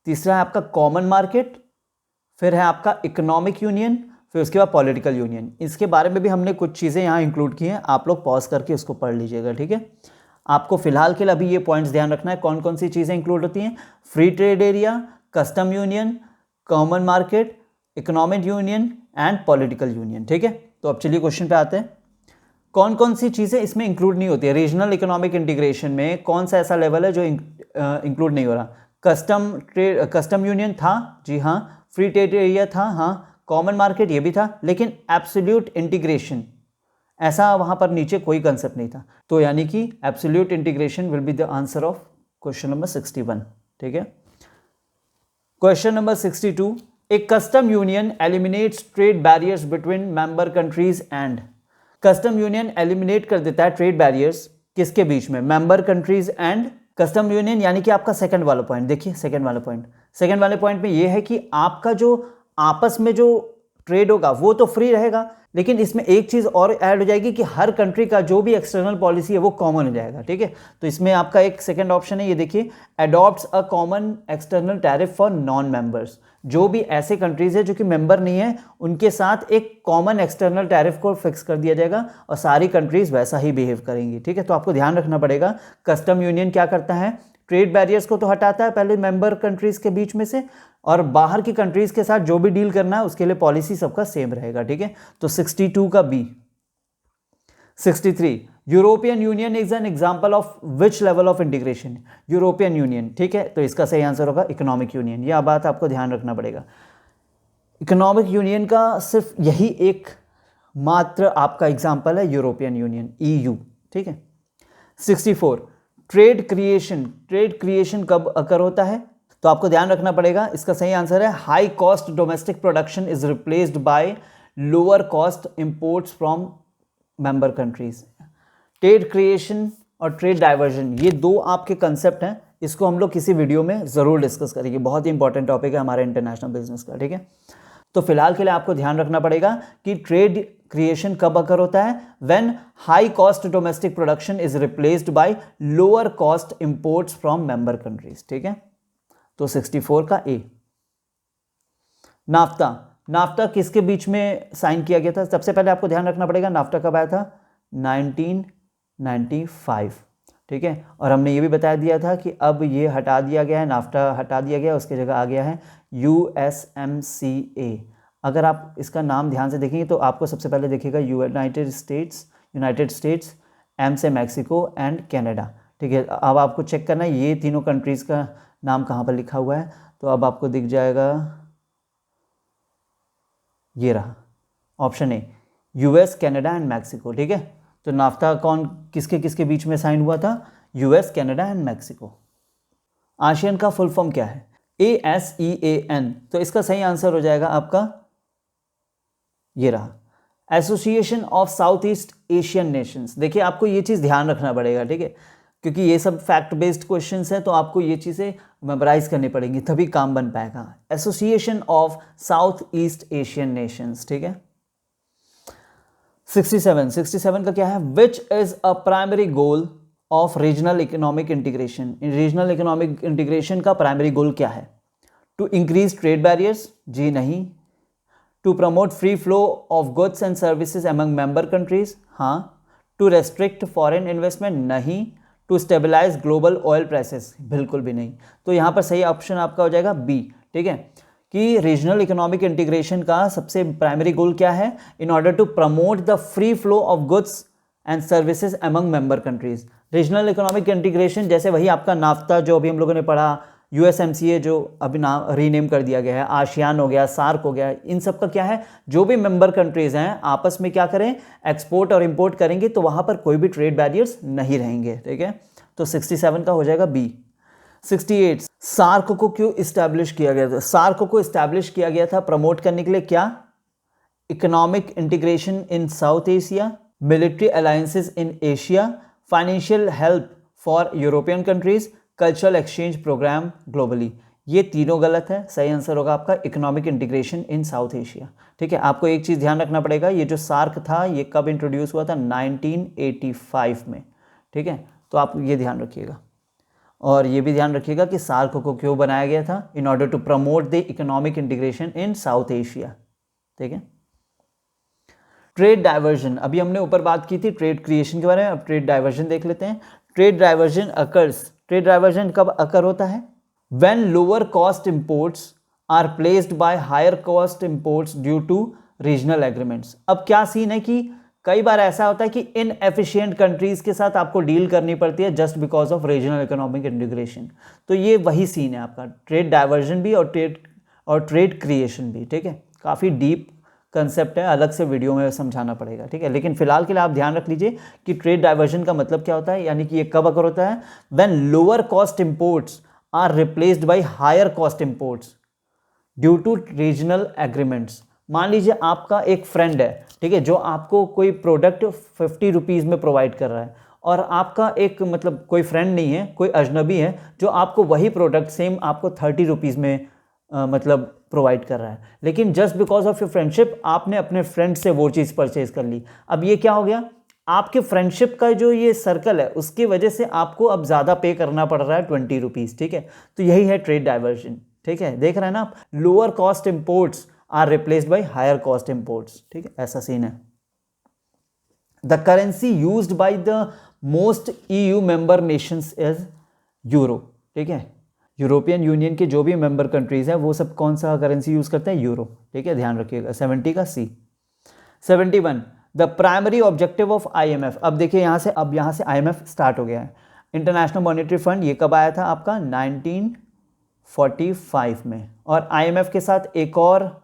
तीसरा है आपका कॉमन मार्केट, फिर है आपका इकोनॉमिक यूनियन, फिर उसके बाद पॉलिटिकल यूनियन। इसके बारे में भी हमने कुछ चीज़ें यहाँ इंक्लूड की हैं, आप लोग पॉज करके उसको पढ़ लीजिएगा, ठीक है। आपको फिलहाल के लिए अभी ये पॉइंट्स ध्यान रखना है, कौन कौन सी चीज़ें इंक्लूड होती हैं। Free trade area, custom union, common market, economic union and political union, ठीक है। तो अब चलिए क्वेश्चन पे आते हैं, कौन कौन सी चीज़ें इसमें इंक्लूड नहीं होती है। रीजनल इकोनॉमिक इंटीग्रेशन में कौन सा ऐसा लेवल है जो इंक्लूड नहीं हो रहा। कस्टम यूनियन था, जी हाँ। फ्री ट्रेड एरिया था, हाँ। कॉमन मार्केट ये भी था, लेकिन एब्सोल्यूट इंटीग्रेशन ऐसा वहाँ पर नीचे कोई कंसेप्ट नहीं था। तो यानी कि absolute integration will be the answer of question number 61, ठीक है। Question number 62, A custom union eliminates trade barriers between member countries and. Custom union eliminate कर देता है ट्रेड बैरियर्स किसके बीच में, member countries and custom union. यानी कि आपका सेकंड वाला पॉइंट देखिए, सेकंड वाले पॉइंट में ये है कि आपका जो आपस में जो ट्रेड होगा वो तो फ्री रहेगा, लेकिन इसमें एक चीज़ और ऐड हो जाएगी कि हर कंट्री का जो भी एक्सटर्नल पॉलिसी है वो कॉमन हो जाएगा, ठीक है। तो इसमें आपका एक सेकंड ऑप्शन है, ये देखिए, adopts a common external tariff for non members. जो भी ऐसे कंट्रीज है जो कि मेंबर नहीं है उनके साथ एक कॉमन एक्सटर्नल टैरिफ को फिक्स कर दिया जाएगा और सारी कंट्रीज वैसा ही बिहेव करेंगी, ठीक है। तो आपको ध्यान रखना पड़ेगा, कस्टम यूनियन क्या करता है, ट्रेड बैरियर्स को तो हटाता है पहले मेंबर कंट्रीज के बीच में से, और बाहर की कंट्रीज के साथ जो भी डील करना है उसके लिए पॉलिसी सबका सेम रहेगा, ठीक है। तो 62 का B. 63, European Union is an example of which level of integration. European Union, ठीक है, तो इसका सही आंसर होगा इकोनॉमिक यूनियन। यह बात आपको ध्यान रखना पड़ेगा, इकोनॉमिक यूनियन का सिर्फ यही एक मात्र आपका एग्जाम्पल है यूरोपियन यूनियन, EU, ठीक है। 64, ट्रेड क्रिएशन कब अकर होता है, तो आपको ध्यान रखना पड़ेगा, इसका सही आंसर है high cost domestic production is replaced by lower cost imports from member countries. Trade creation और ट्रेड डाइवर्जन ये दो आपके कंसेप्ट हैं, इसको हम लोग किसी वीडियो में जरूर डिस्कस करेंगे, बहुत ही इंपॉर्टेंट टॉपिक है हमारे इंटरनेशनल बिजनेस का, ठीक है। तो फिलहाल के लिए आपको ध्यान रखना पड़ेगा कि ट्रेड क्रिएशन कब अकर होता है, when high cost domestic production is replaced by lower cost imports from member countries, ठीक है। तो 64 का ए। नाफ्ता किसके बीच में साइन किया गया था, सबसे पहले आपको ध्यान रखना पड़ेगा नाफ्ता कब आया था, 1995, ठीक है। और हमने ये भी बता दिया था कि अब ये हटा दिया गया है, नाफ्ता हटा दिया गया, उसकी जगह आ गया है USMCA। अगर आप इसका नाम ध्यान से देखेंगे तो आपको सबसे पहले दिखेगा यूनाइटेड स्टेट्स, M से मैक्सिको एंड कनाडा, ठीक है। अब आपको चेक करना है ये तीनों कंट्रीज़ का नाम कहाँ पर लिखा हुआ है, तो अब आपको दिख जाएगा, ये रहा option A, US, Canada and Mexico, ठीक है। तो नाफ्ता किसके किसके बीच में साइन हुआ था, US, Canada and Mexico. ASEAN का फुल फॉर्म क्या है, ASEAN, तो इसका सही आंसर हो जाएगा आपका, ये रहा, association of South East Asian Nations. देखिए आपको ये चीज़ ध्यान रखना पड़ेगा, ठीक है, क्योंकि ये सब फैक्ट बेस्ड क्वेश्चंस हैं, तो आपको ये चीज़ें मेमोराइज करनी पड़ेंगी तभी काम बन पाएगा। Association of South East Asian nations, ठीक है। 67 का क्या है? Which is a primary goal of regional economic integration. Regional economic integration का प्राइमरी गोल क्या है? टू इंक्रीज ट्रेड बैरियर्स, जी नहीं। To promote free flow of goods and services among member countries, हाँ। टू रेस्ट्रिक्ट फॉरेन इन्वेस्टमेंट, नहीं। To stabilise global oil prices, बिल्कुल भी नहीं। तो यहाँ पर सही ऑप्शन आपका हो जाएगा बी, ठीक है, कि रीजनल इकोनॉमिक इंटीग्रेशन का सबसे प्राइमरी गोल क्या है? In order to promote the free flow of goods and services among member countries. Regional economic integration जैसे वही आपका नाफ्ता जो अभी हम लोगों ने पढ़ा, यूएसएमसीए जो अभी नाम रीनेम कर दिया गया है, आशियान हो गया, सार्क हो गया, इन सब का क्या है? जो भी मेंबर कंट्रीज हैं आपस में क्या करें? एक्सपोर्ट और इंपोर्ट करेंगे तो वहां पर कोई भी ट्रेड बैरियर्स नहीं रहेंगे, ठीक है। तो 67 का हो जाएगा बी। 68, सार्क को क्यों इस्टेब्लिश किया गया था? सार्क को इस्टेब्लिश किया गया था प्रमोट करने के लिए क्या? Economic integration in South Asia, military alliances in Asia, financial help for European countries, cultural exchange programme globally. ये तीनों गलत है। सही आंसर होगा आपका economic integration in South Asia, ठीक है। आपको एक चीज़ ध्यान रखना पड़ेगा, ये जो सार्क था ये कब इंट्रोड्यूस हुआ था? 1985 में, ठीक है। तो आप ये ध्यान रखिएगा और ये भी ध्यान रखिएगा कि सार्क को क्यों बनाया गया था? In order to promote the economic integration in South Asia, ठीक है। ट्रेड डाइवर्जन, अभी हमने ऊपर बात की थी ट्रेड क्रिएशन के बारे में, अब ट्रेड डाइवर्जन देख लेते हैं। Trade diversion occurs, trade diversion कब अकर होता है? When lower cost imports are placed by higher cost imports due to regional agreements. अब क्या सीन है कि कई बार ऐसा होता है कि इनएफिशिएंट कंट्रीज के साथ आपको डील करनी पड़ती है just because of regional economic integration. तो ये वही सीन है आपका, ट्रेड डाइवर्जन भी और ट्रेड क्रिएशन भी, ठीक है। काफ़ी डीप कंसेप्ट है, अलग से वीडियो में समझाना पड़ेगा, ठीक है। लेकिन फिलहाल के लिए आप ध्यान रख लीजिए कि ट्रेड डाइवर्जन का मतलब क्या होता है, यानी कि ये कब अगर होता है? When lower cost imports are replaced by higher cost imports due to regional agreements. मान लीजिए आपका एक फ्रेंड है, ठीक है, जो आपको कोई प्रोडक्ट 50 रुपीज़ में प्रोवाइड कर रहा है और आपका एक मतलब कोई फ्रेंड नहीं है, कोई अजनबी है जो आपको वही प्रोडक्ट सेम आपको 30 रुपीज़ में मतलब प्रोवाइड कर रहा है। लेकिन just because of your friendship आपने अपने फ्रेंड से वो चीज़ परचेज कर ली। अब ये क्या हो गया? आपके फ्रेंडशिप का जो ये सर्कल है उसकी वजह से आपको अब ज़्यादा पे करना पड़ रहा है 20 रुपीज़, ठीक है। तो यही है ट्रेड डाइवर्जन, ठीक है। देख रहे हैं ना आप, lower cost imports are replaced by higher cost imports, ठीक है, ऐसा सीन है। The currency used by the most EU member nations is euro, ठीक है। यूरोपियन यूनियन के जो भी मेंबर कंट्रीज हैं वो सब कौन सा करेंसी यूज करते हैं? यूरो, ठीक है, ध्यान रखिएगा। 70 का सी। 71, the primary objective of IMF। अब देखिए यहाँ से IMF स्टार्ट हो गया है, इंटरनेशनल मॉनेटरी फंड। ये कब आया था आपका? 1945 में। और IMF के साथ एक और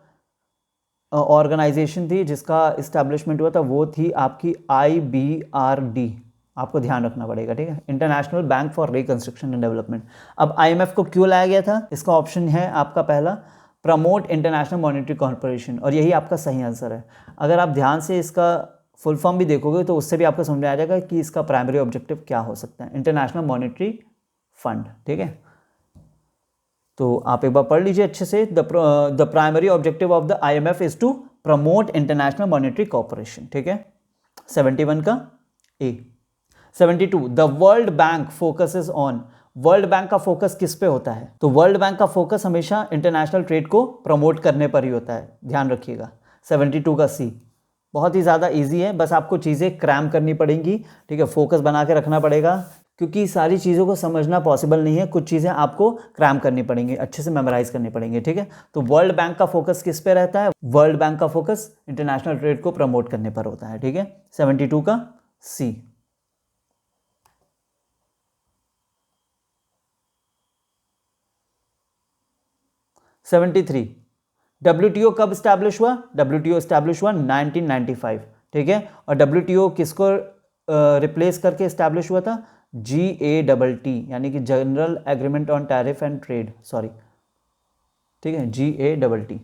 ऑर्गेनाइजेशन थी जिसका इस्टेब्लिशमेंट हुआ था, वो थी आपकी IBRD। आपको ध्यान रखना पड़ेगा, ठीक है, international bank for reconstruction and development. अब IMF को क्यों लाया गया था? इसका ऑप्शन है आपका पहला, प्रमोट इंटरनेशनल मॉनेटरी कॉर्पोरेशन, और यही आपका सही आंसर है। अगर आप ध्यान से इसका फुल फॉर्म भी देखोगे तो उससे भी आपको समझ में आ जाएगा कि इसका प्राइमरी ऑब्जेक्टिव क्या हो सकता है, इंटरनेशनल मॉनेटरी फंड, ठीक है। तो आप एक बार पढ़ लीजिए अच्छे से, the primary objective of the IMF is to promote international monetary corporation, ठीक है। 71 का A. 72, the World Bank focuses on. World Bank का फोकस किस पे होता है? तो वर्ल्ड बैंक का फोकस हमेशा इंटरनेशनल ट्रेड को प्रमोट करने पर ही होता है, ध्यान रखिएगा। 72 का सी। बहुत ही ज़्यादा इजी है, बस आपको चीज़ें क्रैम करनी पड़ेंगी, ठीक है, फोकस बना के रखना पड़ेगा, क्योंकि सारी चीज़ों को समझना पॉसिबल नहीं है, कुछ चीज़ें आपको क्रैम करनी पड़ेंगी, अच्छे से मेमोराइज करनी पड़ेंगी, ठीक है। तो वर्ल्ड बैंक का फोकस किस पे रहता है? वर्ल्ड बैंक का फोकस इंटरनेशनल ट्रेड को प्रमोट करने पर होता है, ठीक है। 72 का सी। 73, WTO कब स्टैब्लिश हुआ? WTO स्टैब्लिश हुआ 1995, ठीक है। और WTO किसको रिप्लेस करके स्टैब्लिश हुआ था? GATT, यानी कि general Agreement on Tariffs and trade, sorry, ठीक है, GATT।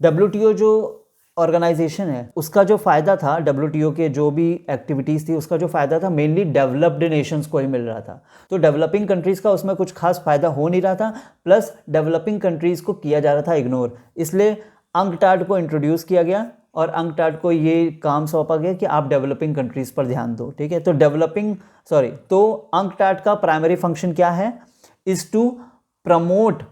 WTO जो ऑर्गेनाइजेशन है उसका जो फ़ायदा था, WTO के जो भी एक्टिविटीज़ थी उसका जो फ़ायदा था मेनली डेवलप्ड नेशंस को ही मिल रहा था। तो डेवलपिंग कंट्रीज़ का उसमें कुछ खास फ़ायदा हो नहीं रहा था, प्लस डेवलपिंग कंट्रीज़ को किया जा रहा था इग्नोर। इसलिए UNCTAD को इंट्रोड्यूस किया गया और अंकटाड को ये काम सौंपा गया कि आप डेवलपिंग कंट्रीज पर ध्यान दो, ठीक है। तो अंकटाड का प्राइमरी फंक्शन क्या है, is to promote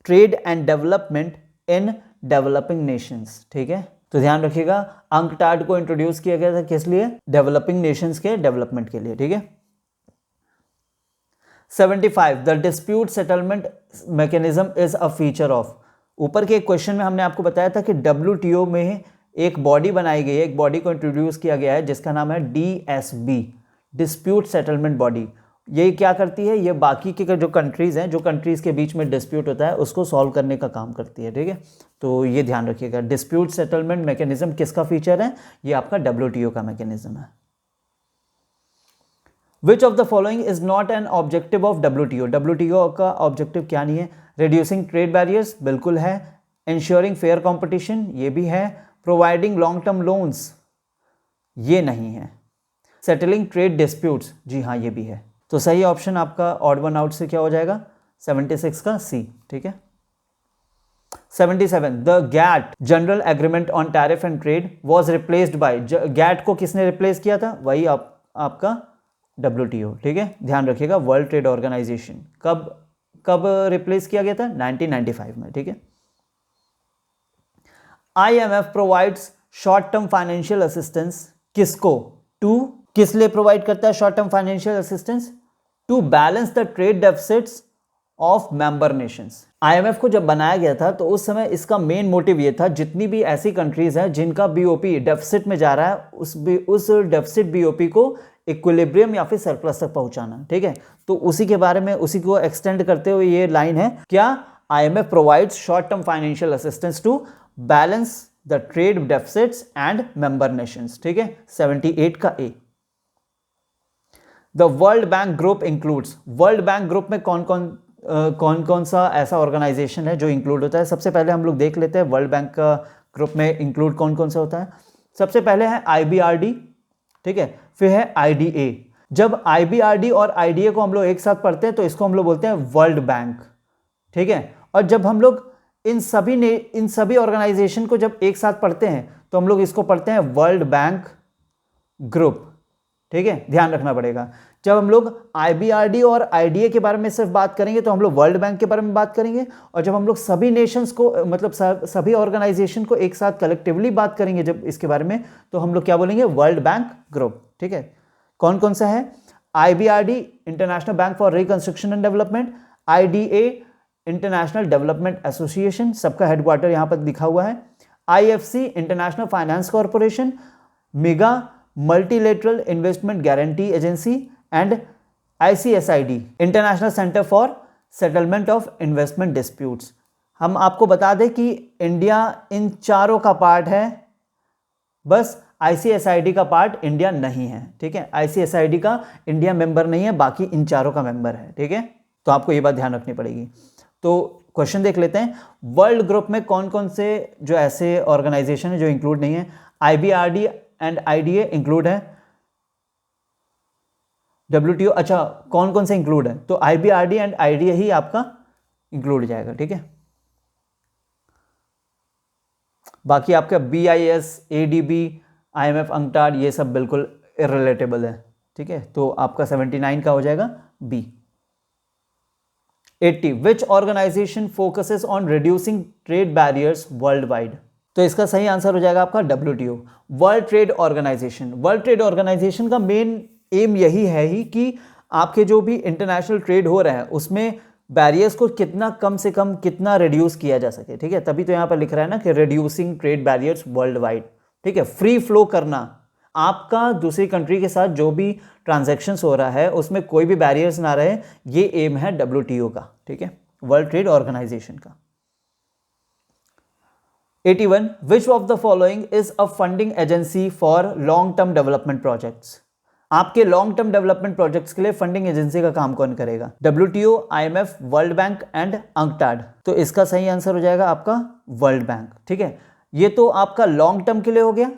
trade and development in developing nations, ठीक है। तो ध्यान रखिएगा, अंकटाड को इंट्रोड्यूस किया गया था किस लिए, डेवलपिंग नेशंस के डेवलपमेंट के लिए, ठीक है। 75 the dispute settlement mechanism is a feature of, ऊपर के एक क्वेश्चन में हमने आपको बताया था कि WTO में एक बॉडी बनाई गई है, एक बॉडी को इंट्रोड्यूस किया गया है जिसका नाम है DSB, डिस्प्यूट सेटलमेंट बॉडी। ये क्या करती है, ये बाकी के जो कंट्रीज हैं, जो कंट्रीज के बीच में डिस्प्यूट होता है उसको सॉल्व करने का काम करती है, ठीक है। तो ये ध्यान रखिएगा, डिस्प्यूट सेटलमेंट मैकेनिज्म किसका फीचर है, ये आपका WTO का मैकेनिज्म है। Which of the following is not an objective of WTO? WTO का ऑब्जेक्टिव क्या नहीं है, रिड्यूसिंग ट्रेड बैरियर्स बिल्कुल है, इंश्योरिंग फेयर कंपटीशन ये भी है, प्रोवाइडिंग लॉन्ग टर्म लोन्स ये नहीं है, सेटलिंग ट्रेड डिस्प्यूट्स जी हाँ ये भी है। तो सही ऑप्शन आपका ऑड वन आउट से क्या हो जाएगा, 76 का C, ठीक है। 77 the GATT General Agreement on Tariffs and Trade was replaced by, GATT को किसने रिप्लेस किया था, वही आपका WTO, ठीक है। ध्यान रखिएगा, वर्ल्ड ट्रेड ऑर्गेनाइजेशन कब रिप्लेस किया गया था, 1995 में, ठीक है। IMF provides short term financial assistance किसको, किस लिए प्रोवाइड करता है short term financial assistance, to balance the trade deficits of member nations. IMF को जब बनाया गया था तो उस समय इसका मेन मोटिव ये था, जितनी भी ऐसी कंट्रीज हैं जिनका BOP डेफिसिट में जा रहा है, उस डेफिसिट BOP को इक्विलिब्रियम या फिर सरप्लस तक पहुंचाना, ठीक है। तो उसी के बारे में, उसी को एक्सटेंड करते हुए ये लाइन है, क्या IMF provides short term financial assistance to balance the trade deficits and member nations, ठीक है। 78 का A। The World Bank Group includes, World Bank Group में कौन कौन सा ऐसा ऑर्गेनाइजेशन है जो इंक्लूड होता है। सबसे पहले हम लोग देख लेते हैं वर्ल्ड बैंक का ग्रुप में इंक्लूड कौन कौन सा होता है। सबसे पहले है IBRD, ठीक है, फिर है IDA। जब IBRD और IDA को हम लोग एक साथ पढ़ते हैं तो इसको हम लोग बोलते हैं वर्ल्ड बैंक, ठीक है। और जब हम लोग इन सभी ऑर्गेनाइजेशन को जब एक साथ पढ़ते हैं तो हम लोग इसको पढ़ते हैं वर्ल्ड बैंक ग्रुप, ठीक है। ध्यान रखना पड़ेगा, जब हम लोग IBRD और IDA के बारे में सिर्फ बात करेंगे तो हम लोग वर्ल्ड बैंक के बारे में बात करेंगे, और जब हम लोग सभी नेशंस को, मतलब सभी ऑर्गेनाइजेशन को एक साथ कलेक्टिवली बात करेंगे जब इसके बारे में, तो हम लोग क्या बोलेंगे, वर्ल्ड बैंक ग्रुप, ठीक है। कौन कौन सा है, IBRD international bank for reconstruction and development, IDA international development association, सबका हेडक्वार्टर यहां पर लिखा हुआ है, IFC international finance corporation, mega multilateral investment guarantee agency and ICSID international centre for settlement of investment disputes. हम आपको बता दें कि इंडिया इन चारों का पार्ट है, बस ICSID का पार्ट इंडिया नहीं है, ठीक है। ICSID का इंडिया मेंबर नहीं है, बाकी इन चारों का मेंबर है, ठीक है। तो आपको ये बात ध्यान रखनी पड़ेगी। तो क्वेश्चन देख लेते हैं, वर्ल्ड ग्रुप में कौन कौन से जो ऐसे ऑर्गेनाइजेशन है जो इंक्लूड नहीं है। IBRD एंड IDA इंक्लूड है, WTO, अच्छा कौन कौन से इंक्लूड है, तो IBRD एंड IDA ही आपका इंक्लूड जाएगा, ठीक है। बाकी आपका BIS, ADB, IMF, अंकटाड ये सब बिल्कुल इररिलेटेबल है, ठीक है। तो आपका 79 का हो जाएगा B। 80 which organisation focuses on reducing trade barriers worldwide, तो इसका सही आंसर हो जाएगा आपका WTO, World Trade organisation. World Trade Organisation का मेन एम यही है ही कि आपके जो भी इंटरनेशनल ट्रेड हो रहे हैं उसमें बैरियर्स को कितना कम से कम कितना रिड्यूस किया जा सके, ठीक है। तभी तो यहाँ पर लिख रहा है ना कि reducing trade barriers world wide, ठीक है। फ्री फ्लो करना, आपका दूसरी कंट्री के साथ जो भी ट्रांजैक्शंस हो रहा है उसमें कोई भी बैरियर्स ना रहे, ये एम है WTO का, ठीक है, वर्ल्ड ट्रेड ऑर्गेनाइजेशन का। 81 विच of the following is a funding agency for long term development projects, आपके लॉन्ग टर्म डेवलपमेंट प्रोजेक्ट्स के लिए फंडिंग एजेंसी का काम कौन करेगा, WTO, IMF, world bank and UNCTAD. तो इसका सही आंसर हो जाएगा आपका वर्ल्ड बैंक, ठीक है। ये तो आपका लॉन्ग टर्म के लिए हो गया।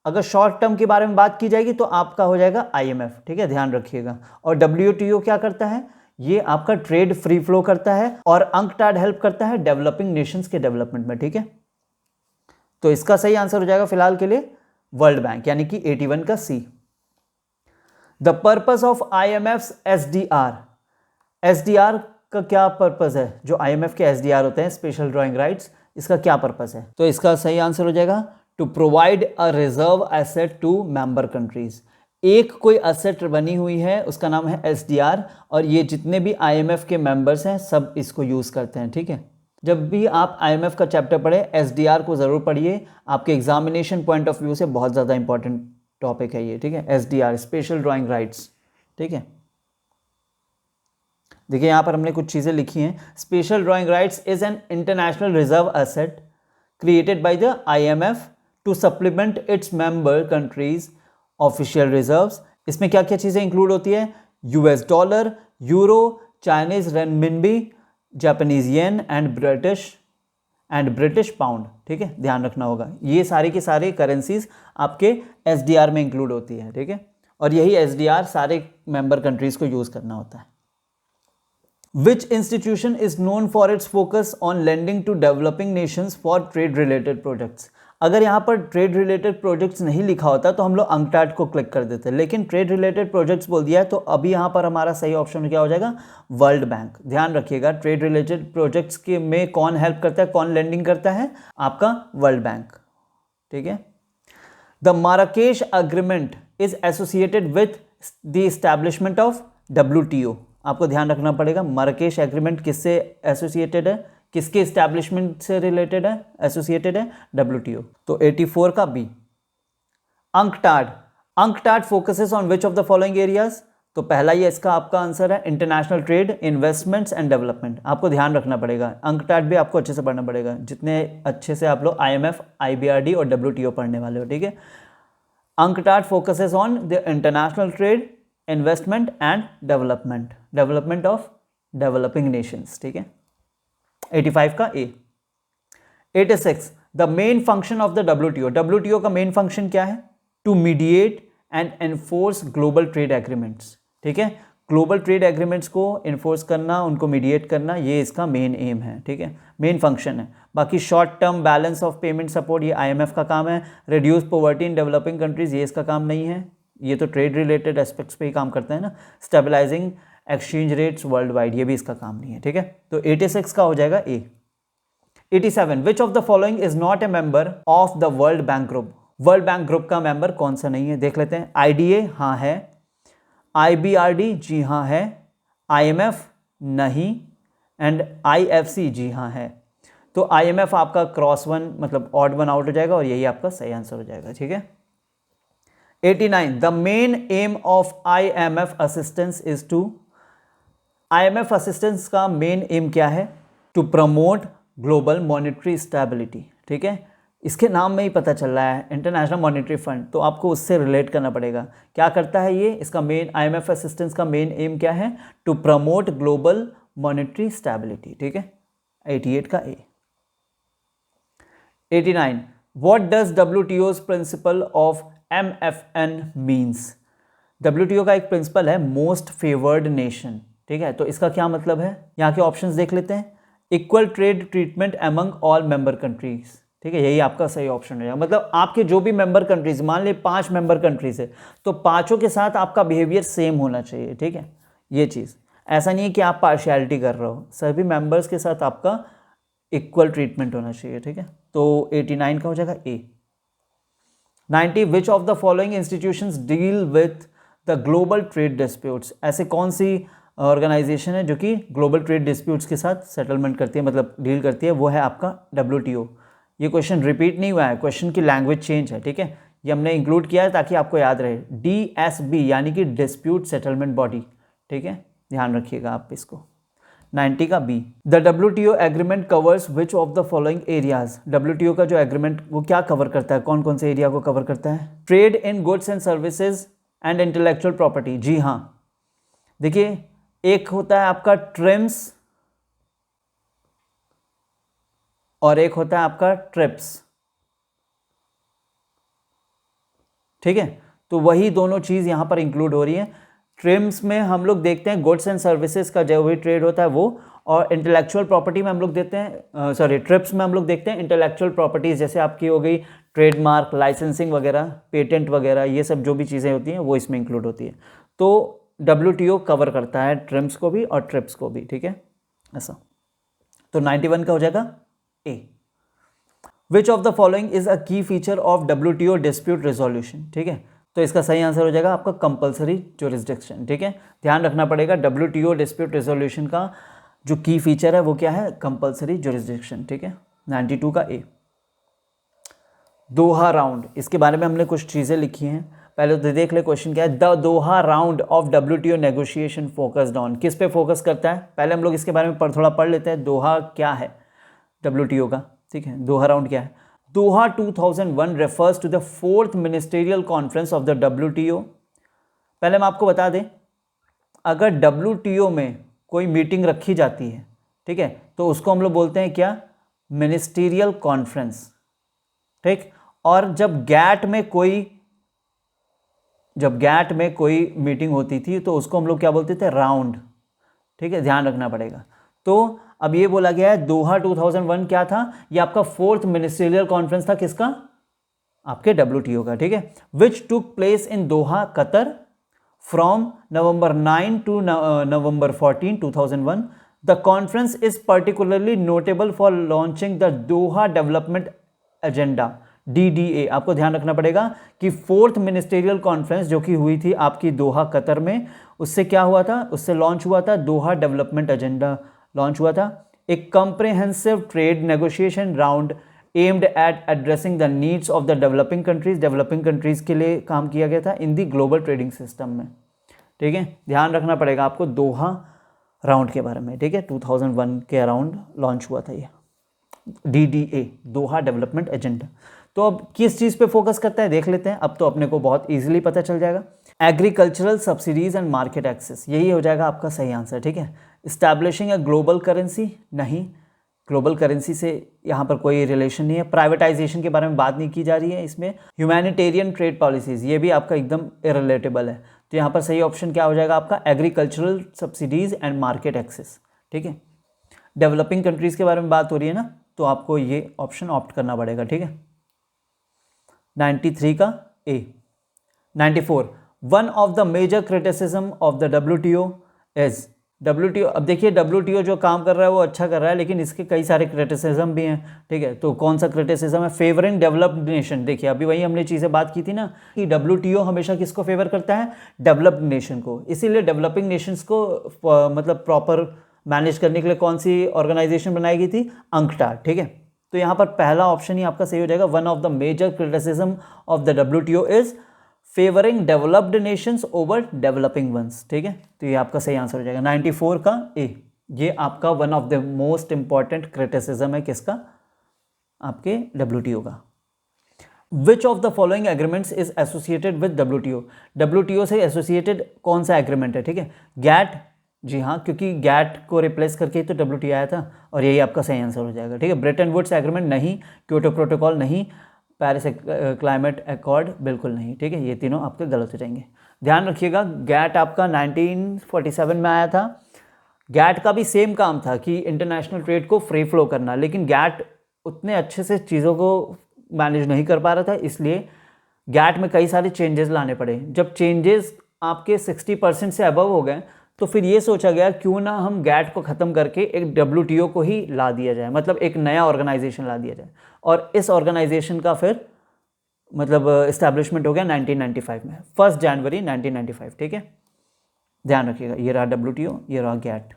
अगर शॉर्ट टर्म के बारे में बात की जाएगी तो आपका हो जाएगा IMF, ठीक है, ध्यान रखिएगा। और WTO क्या करता है, ये आपका ट्रेड फ्री फ्लो करता है, और अंकटाड हेल्प करता है डेवलपिंग नेशंस के डेवलपमेंट में, ठीक है। तो इसका सही आंसर हो जाएगा फिलहाल के लिए वर्ल्ड बैंक, यानी कि 81 का C. The purpose of IMF's SDR, SDR का क्या पर्पस है? जो IMF के SDR होते हैं, स्पेशल ड्राइंग राइट्स, इसका क्या पर्पस है? तो इसका सही आंसर हो जाएगा to provide a reserve asset to member countries. एक कोई एसेट बनी हुई है, उसका नाम है SDR, और ये जितने भी IMF के मेंबर्स हैं सब इसको यूज करते हैं, ठीक है। जब भी आप IMF का चैप्टर पढ़े, SDR को जरूर पढ़िए, आपके एग्जामिनेशन पॉइंट ऑफ व्यू से बहुत ज़्यादा इंपॉर्टेंट टॉपिक है ये, ठीक है। SDR, स्पेशल ड्राइंग राइट्स, ठीक है। देखिए यहाँ पर हमने कुछ चीज़ें लिखी हैं। Special drawing rights is an international reserve asset created by the IMF to supplement its member countries official reserves. इसमें क्या क्या चीज़ें इंक्लूड होती है? US dollar, euro, Chinese renminbi, Japanese yen and British pound, ठीक है, ध्यान रखना होगा। ये सारी की सारी करेंसीज आपके SDR में इंक्लूड होती है, ठीक है, और यही SDR सारे मेंबर कंट्रीज को यूज करना होता है। Which institution is known for its focus on lending to developing nations for trade related projects? अगर यहाँ पर ट्रेड रिलेटेड प्रोजेक्ट्स नहीं लिखा होता तो हम लोग अंकटाड को क्लिक कर देते, लेकिन ट्रेड रिलेटेड प्रोजेक्ट्स बोल दिया है, तो अभी यहाँ पर हमारा सही ऑप्शन क्या हो जाएगा? World bank. ध्यान रखिएगा, ट्रेड रिलेटेड प्रोजेक्ट्स के में कौन हेल्प करता है, कौन लेंडिंग करता है? आपका वर्ल्ड बैंक, ठीक है। The Marrakesh agreement is associated with the establishment of WTO। आपको ध्यान रखना पड़ेगा, माराकेश एग्रीमेंट किससे एसोसिएटेड है, किसके एस्टैब्लिशमेंट से रिलेटेड है, एसोसिएटेड है? WTO। तो 84 का B. UNCTAD focuses on which of the following areas? तो पहला ये इसका आपका आंसर है, international trade, investments and development. आपको ध्यान रखना पड़ेगा, अंकटाड भी आपको अच्छे से पढ़ना पड़ेगा, जितने अच्छे से आप लोग IMF, IBRD और WTO पढ़ने वाले हो, ठीक है। UNCTAD focuses on the international trade, investment and development of developing nations, ठीक है। 85 का A. 86 the main function of the WTO का मेन फंक्शन क्या है? To mediate and enforce global trade agreements, ठीक है। ग्लोबल ट्रेड एग्रीमेंट्स को इन्फोर्स करना, उनको मीडिएट करना, ये इसका मेन एम है, ठीक है, मेन फंक्शन है। बाकी short term balance of payment support, ये IMF का काम है। Reduce poverty in developing countries, ये इसका काम नहीं है, ये तो ट्रेड रिलेटेड एस्पेक्ट्स पे ही काम करता है ना। Stabilising exchange rates worldwide, ये भी इसका काम नहीं है, ठीक है। तो 86 का हो जाएगा ए। 87 विच of the following is not a member of the World Bank group? World Bank group का मेंबर कौन सा नहीं है, देख लेते हैं। IDA हाँ है, IBRD जी हाँ है, IMF नहीं, एंड IFC जी हाँ है। तो IMF आपका क्रॉस वन मतलब ऑड वन आउट हो जाएगा, और यही आपका सही आंसर हो जाएगा, ठीक है। 89 the main aim of IMF assistance is to, IMF assistance का मेन एम क्या है? To promote global monetary stability, ठीक है। इसके नाम में ही पता चल रहा है, इंटरनेशनल मॉनेटरी फंड, तो आपको उससे रिलेट करना पड़ेगा। क्या करता है ये? इसका मेन IMF असिस्टेंस का मेन एम क्या है? To promote global monetary stability, ठीक है। 88 का A. 89 what does WTO's principle of MFN means? WTO का एक प्रिंसिपल है मोस्ट फेवर्ड नेशन, ठीक है। तो इसका क्या मतलब है? यहाँ के ऑप्शंस देख लेते हैं। Equal trade treatment among all member countries, ठीक है, यही आपका सही ऑप्शन है। मतलब आपके जो भी मेंबर कंट्रीज, मान ले 5 मेंबर कंट्रीज है, तो पांचों के साथ आपका बिहेवियर सेम होना चाहिए, ठीक है। ये चीज़ ऐसा नहीं है कि आप पार्शियलिटी कर रहे हो, सभी मेंबर्स के साथ आपका इक्वल ट्रीटमेंट होना चाहिए, ठीक है। तो 89 का हो जाएगा ए। 90 विच of the following institutions deal with the global trade disputes? ऐसे कौन सी ऑर्गेनाइजेशन है जो कि ग्लोबल ट्रेड डिस्प्यूट्स के साथ सेटलमेंट करती है, मतलब डील करती है? वो है आपका WTO। ये क्वेश्चन रिपीट नहीं हुआ है, क्वेश्चन की लैंग्वेज चेंज है, ठीक है। ये हमने इंक्लूड किया है ताकि आपको याद रहे। DSB यानी कि डिस्प्यूट सेटलमेंट बॉडी, ठीक है, ध्यान रखिएगा आप इसको। 90 का B. The WTO agreement covers which of the following areas? WTO का जो एग्रीमेंट वो क्या कवर करता है, कौन कौन से एरिया को कवर करता है? Trade in goods and services and intellectual property, जी हाँ। देखिए, एक होता है आपका ट्रिम्स और एक होता है आपका ट्रिप्स, ठीक है। तो वही दोनों चीज यहां पर इंक्लूड हो रही है। ट्रिम्स में हम लोग देखते हैं गुड्स एंड सर्विसेज का जो भी ट्रेड होता है वो, और इंटेलेक्चुअल प्रॉपर्टी में हम लोग देते हैं ट्रिप्स में हम लोग देखते हैं इंटेलेक्चुअल प्रॉपर्टीज़, जैसे आपकी हो गई ट्रेडमार्क, लाइसेंसिंग वगैरह, पेटेंट वगैरह, ये सब जो भी चीज़ें होती हैं वो इसमें इंक्लूड होती है। तो WTO कवर करता है ट्रिम्स को भी और ट्रिप्स को भी, ठीक है ऐसा। तो 91 का हो जाएगा A. Which of the following is a key feature of WTO dispute resolution, ठीक है। तो इसका सही आंसर हो जाएगा आपका कंपलसरी जुरिस्डिक्शन, ठीक है। ध्यान रखना पड़ेगा WTO डिस्प्यूट रेजोल्यूशन का जो की फीचर है वो क्या है, कंपलसरी जुरिस्डिक्शन, ठीक है। 92 का ए। दोहा राउंड, इसके बारे में हमने कुछ चीज़ें लिखी हैं, पहले तो देख ले क्वेश्चन क्या है। The Doha round of WTO negotiation focused on, किस पे फोकस करता है, पहले हम लोग इसके बारे में थोड़ा पढ़ लेते हैं। दोहा क्या है WTO का, ठीक है। दोहा राउंड क्या है, Doha 2001 refers to the 4th ministerial conference of the WTO। पहले हम आपको बता दें, अगर WTO में कोई मीटिंग रखी जाती है, ठीक है, तो उसको हम लोग बोलते हैं क्या, मिनिस्टीरियल कॉन्फ्रेंस, ठीक। और जब गैट में कोई मीटिंग होती थी तो उसको हम लोग क्या बोलते थे, राउंड, ठीक है, ध्यान रखना पड़ेगा। तो अब ये बोला गया है दोहा 2001 क्या था, ये आपका 4th मिनिस्टीरियल कॉन्फ्रेंस था, किसका, आपके WTO का, ठीक है। Which took place in Doha Qatar from November 9 to November 14, 2001. The conference is particularly notable for launching the Doha Development Agenda, DDA। आपको ध्यान रखना पड़ेगा कि 4th मिनिस्टेरियल कॉन्फ्रेंस जो कि हुई थी आपकी दोहा कतर में, उससे क्या हुआ था, उससे लॉन्च हुआ था दोहा डेवलपमेंट एजेंडा, लॉन्च हुआ था। एक comprehensive trade negotiation round aimed at addressing the needs of the developing countries के लिए काम किया गया था इन दी ग्लोबल ट्रेडिंग सिस्टम में, ठीक है। ध्यान रखना पड़ेगा आपको दोहा राउंड के बारे में, ठीक है। 2001 के अराउंड लॉन्च हुआ था ये DDA, दोहा डेवलपमेंट एजेंडा। तो अब किस चीज़ पे फोकस करता है देख लेते हैं, अब तो अपने को बहुत इजीली पता चल जाएगा। Agricultural subsidies and market access, यही हो जाएगा आपका सही आंसर, ठीक है। इस्टेब्लिशिंग अ ग्लोबल करेंसी, नहीं, ग्लोबल करेंसी से यहाँ पर कोई रिलेशन नहीं है। प्राइवेटाइजेशन के बारे में बात नहीं की जा रही है इसमें। ह्यूमैनिटेरियन ट्रेड पॉलिसीज़, ये भी आपका एकदम इरिलेटेबल है। तो यहाँ पर सही ऑप्शन क्या हो जाएगा आपका, agricultural subsidies and market access, ठीक है। डेवलपिंग कंट्रीज़ के बारे में बात हो रही है ना, तो आपको ये ऑप्शन ऑप्ट करना पड़ेगा, ठीक है। 93 का A. 94, one of the major criticism of the WTO is, WTO, अब देखिए WTO जो काम कर रहा है वो अच्छा कर रहा है, लेकिन इसके कई सारे क्रिटिसिज्म भी हैं, ठीक है। तो कौन सा क्रिटिसिज्म है, फेवरिंग डेवलप्ड नेशन। देखिए अभी वही हमने चीज़ें बात की थी ना कि WTO हमेशा किसको फेवर करता है, डेवलप्ड नेशन को। इसीलिए डेवलपिंग नेशंस को मतलब प्रॉपर मैनेज करने के लिए कौन सी ऑर्गेनाइजेशन बनाई गई थी, अंकटाड, ठीक है। तो यहाँ पर पहला ऑप्शन ही आपका सही हो जाएगा। One of the major criticism of the WTO is favouring developed nations over developing ones, ठीक है। तो ये आपका सही आंसर हो जाएगा 94 का ए। ये आपका one of the most important criticism है किसका, आपके WTO का। विच of the following agreements is associated with WTO, WTO से एसोसिएटेड कौन सा एग्रीमेंट है, ठीक है। गैट, जी हाँ, क्योंकि गैट को रिप्लेस करके ही तो WTO आया था, और यही आपका सही आंसर हो जाएगा, ठीक है। ब्रेटन वुड्स एग्रीमेंट नहीं, क्योटो प्रोटोकॉल नहीं, पेरिस क्लाइमेट अकॉर्ड बिल्कुल नहीं, ठीक है। ये तीनों आपके गलत हो जाएंगे। ध्यान रखिएगा, गैट आपका 1947 में आया था। गैट का भी सेम काम था कि इंटरनेशनल ट्रेड को फ्री फ्लो करना, लेकिन गैट उतने अच्छे से चीज़ों को मैनेज नहीं कर पा रहा था, इसलिए गैट में कई सारे चेंजेस लाने पड़े। जब चेंजेस आपके 60% से अबव हो गए तो फिर ये सोचा गया क्यों ना हम गैट को ख़त्म करके एक WTO को ही ला दिया जाए, मतलब एक नया ऑर्गेनाइजेशन ला दिया जाए। और इस ऑर्गेनाइजेशन का फिर मतलब इस्टेब्लिशमेंट हो गया 1995 में, 1 जनवरी 1995, ठीक है। ध्यान रखिएगा, ये रहा WTO, ये रहा गैट।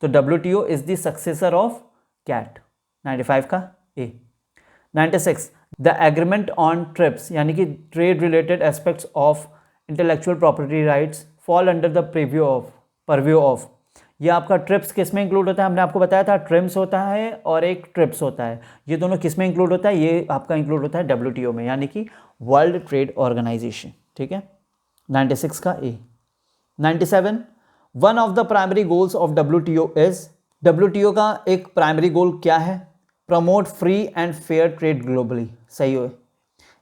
तो WTO is the successor of GATT, 95 का A. 96, the agreement on TRIPS, यानी कि trade related aspects of intellectual property rights fall under the purview of, ये आपका ट्रिप्स किस में इंक्लूड होता है, हमने आपको बताया था ट्रिम्स होता है और एक ट्रिप्स होता है। ये दोनों किस में इंक्लूड होता है, ये आपका इंक्लूड होता है WTO में, यानी कि वर्ल्ड ट्रेड ऑर्गेनाइजेशन, ठीक है। 96 का ए। 97, one of the primary goals of WTO is, WTO का एक प्राइमरी गोल क्या है, promote free and fair trade globally, सही हो,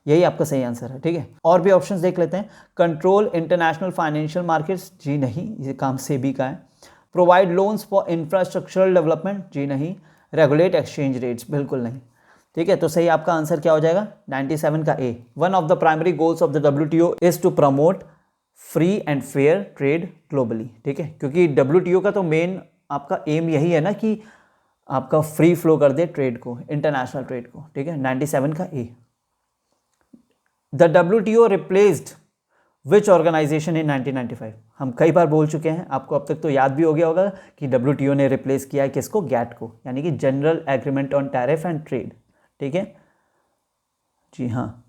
यही आपका सही आंसर है, ठीक है। और भी ऑप्शंस देख लेते हैं। कंट्रोल इंटरनेशनल फाइनेंशियल मार्केट्स, जी नहीं, ये काम सेबी का है। Provide loans for infrastructural development, जी नहीं। रेगुलेट एक्सचेंज रेट्स, बिल्कुल नहीं। ठीक है, तो सही आपका आंसर क्या हो जाएगा 97 का A. One of the primary goals of the WTO is to promote free and fair trade globally. ठीक है, क्योंकि WTO का तो मेन आपका एम यही है ना कि आपका फ्री फ्लो कर दे ट्रेड को, इंटरनेशनल ट्रेड को। ठीक है, 97 का A. The WTO replaced which organization in 1995? हम कई बार बोल चुके हैं, आपको अब तक तो याद भी हो गया होगा कि WTO ने रिप्लेस किया है किसको, गैट को, यानी कि general Agreement on Tariffs and trade. ठीक है, जी हाँ।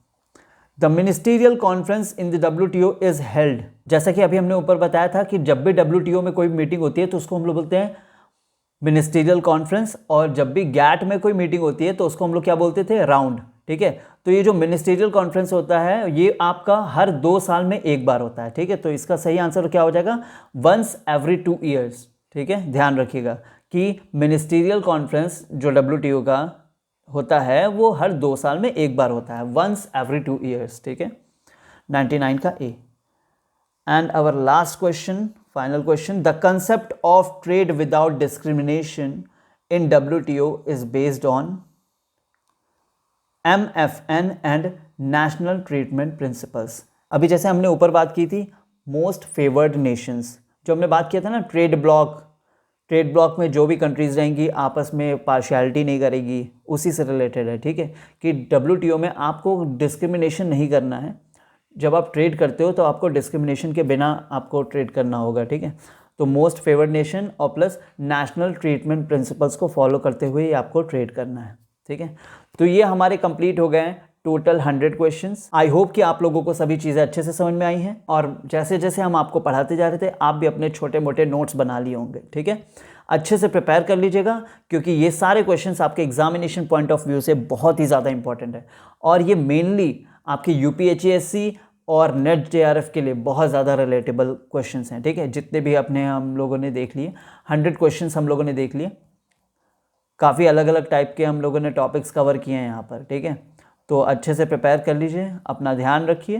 The ministerial conference in the WTO is held, जैसा कि अभी हमने ऊपर बताया था कि जब भी WTO में कोई मीटिंग होती है तो उसको हम लोग बोलते हैं मिनिस्टीरियल कॉन्फ्रेंस, और जब भी गैट में कोई मीटिंग होती है तो उसको हम लोग क्या बोलते थे, राउंड। ठीक है, तो ये जो मिनिस्टीरियल कॉन्फ्रेंस होता है ये आपका हर 2 साल में एक बार होता है। ठीक है, तो इसका सही आंसर क्या हो जाएगा, वंस एवरी 2 ईयर्स। ठीक है, ध्यान रखिएगा कि मिनिस्टीरियल कॉन्फ्रेंस जो WTO का होता है वो हर 2 साल में एक बार होता है, वंस एवरी 2 ईयर्स। ठीक है, 99 का A. And our last question, final question, the concept of trade without discrimination in WTO is based on MFN and national treatment principles। अभी जैसे हमने ऊपर बात की थी मोस्ट फेवर्ड नेशंस, जो हमने बात किया था ना ट्रेड ब्लॉक में जो भी कंट्रीज रहेंगी आपस में पार्शियलिटी नहीं करेगी, उसी से रिलेटेड है। ठीक है, कि WTO में आपको डिस्क्रिमिनेशन नहीं करना है, जब आप ट्रेड करते हो तो आपको डिस्क्रिमिनेशन के बिना आपको ट्रेड करना होगा। ठीक है, तो मोस्ट फेवर्ड नेशन और प्लस नेशनल ट्रीटमेंट प्रिंसिपल्स को फॉलो करते हुए ही आपको ट्रेड करना है। ठीक है, तो ये हमारे कंप्लीट हो गए हैं टोटल 100 क्वेश्चंस। आई होप कि आप लोगों को सभी चीज़ें अच्छे से समझ में आई हैं, और जैसे जैसे हम आपको पढ़ाते जा रहे थे आप भी अपने छोटे मोटे नोट्स बना लिए होंगे। ठीक है, अच्छे से प्रिपेयर कर लीजिएगा, क्योंकि ये सारे क्वेश्चंस आपके एग्जामिनेशन पॉइंट ऑफ व्यू से बहुत ही ज़्यादा इंपॉर्टेंट है, और ये मेनली आपके UPHSC और नेट JRF के लिए बहुत ज़्यादा रिलेटेबल क्वेश्चंस हैं। ठीक है, जितने भी अपने हम लोगों ने देख लिए 100 क्वेश्चंस हम लोगों ने देख लिए, काफ़ी अलग अलग टाइप के हम लोगों ने टॉपिक्स कवर किए हैं यहाँ पर। ठीक है, तो अच्छे से प्रिपेयर कर लीजिए, अपना ध्यान रखिए।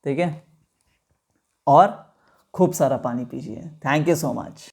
ठीक है, और खूब सारा पानी पीजिए। Thank you so much.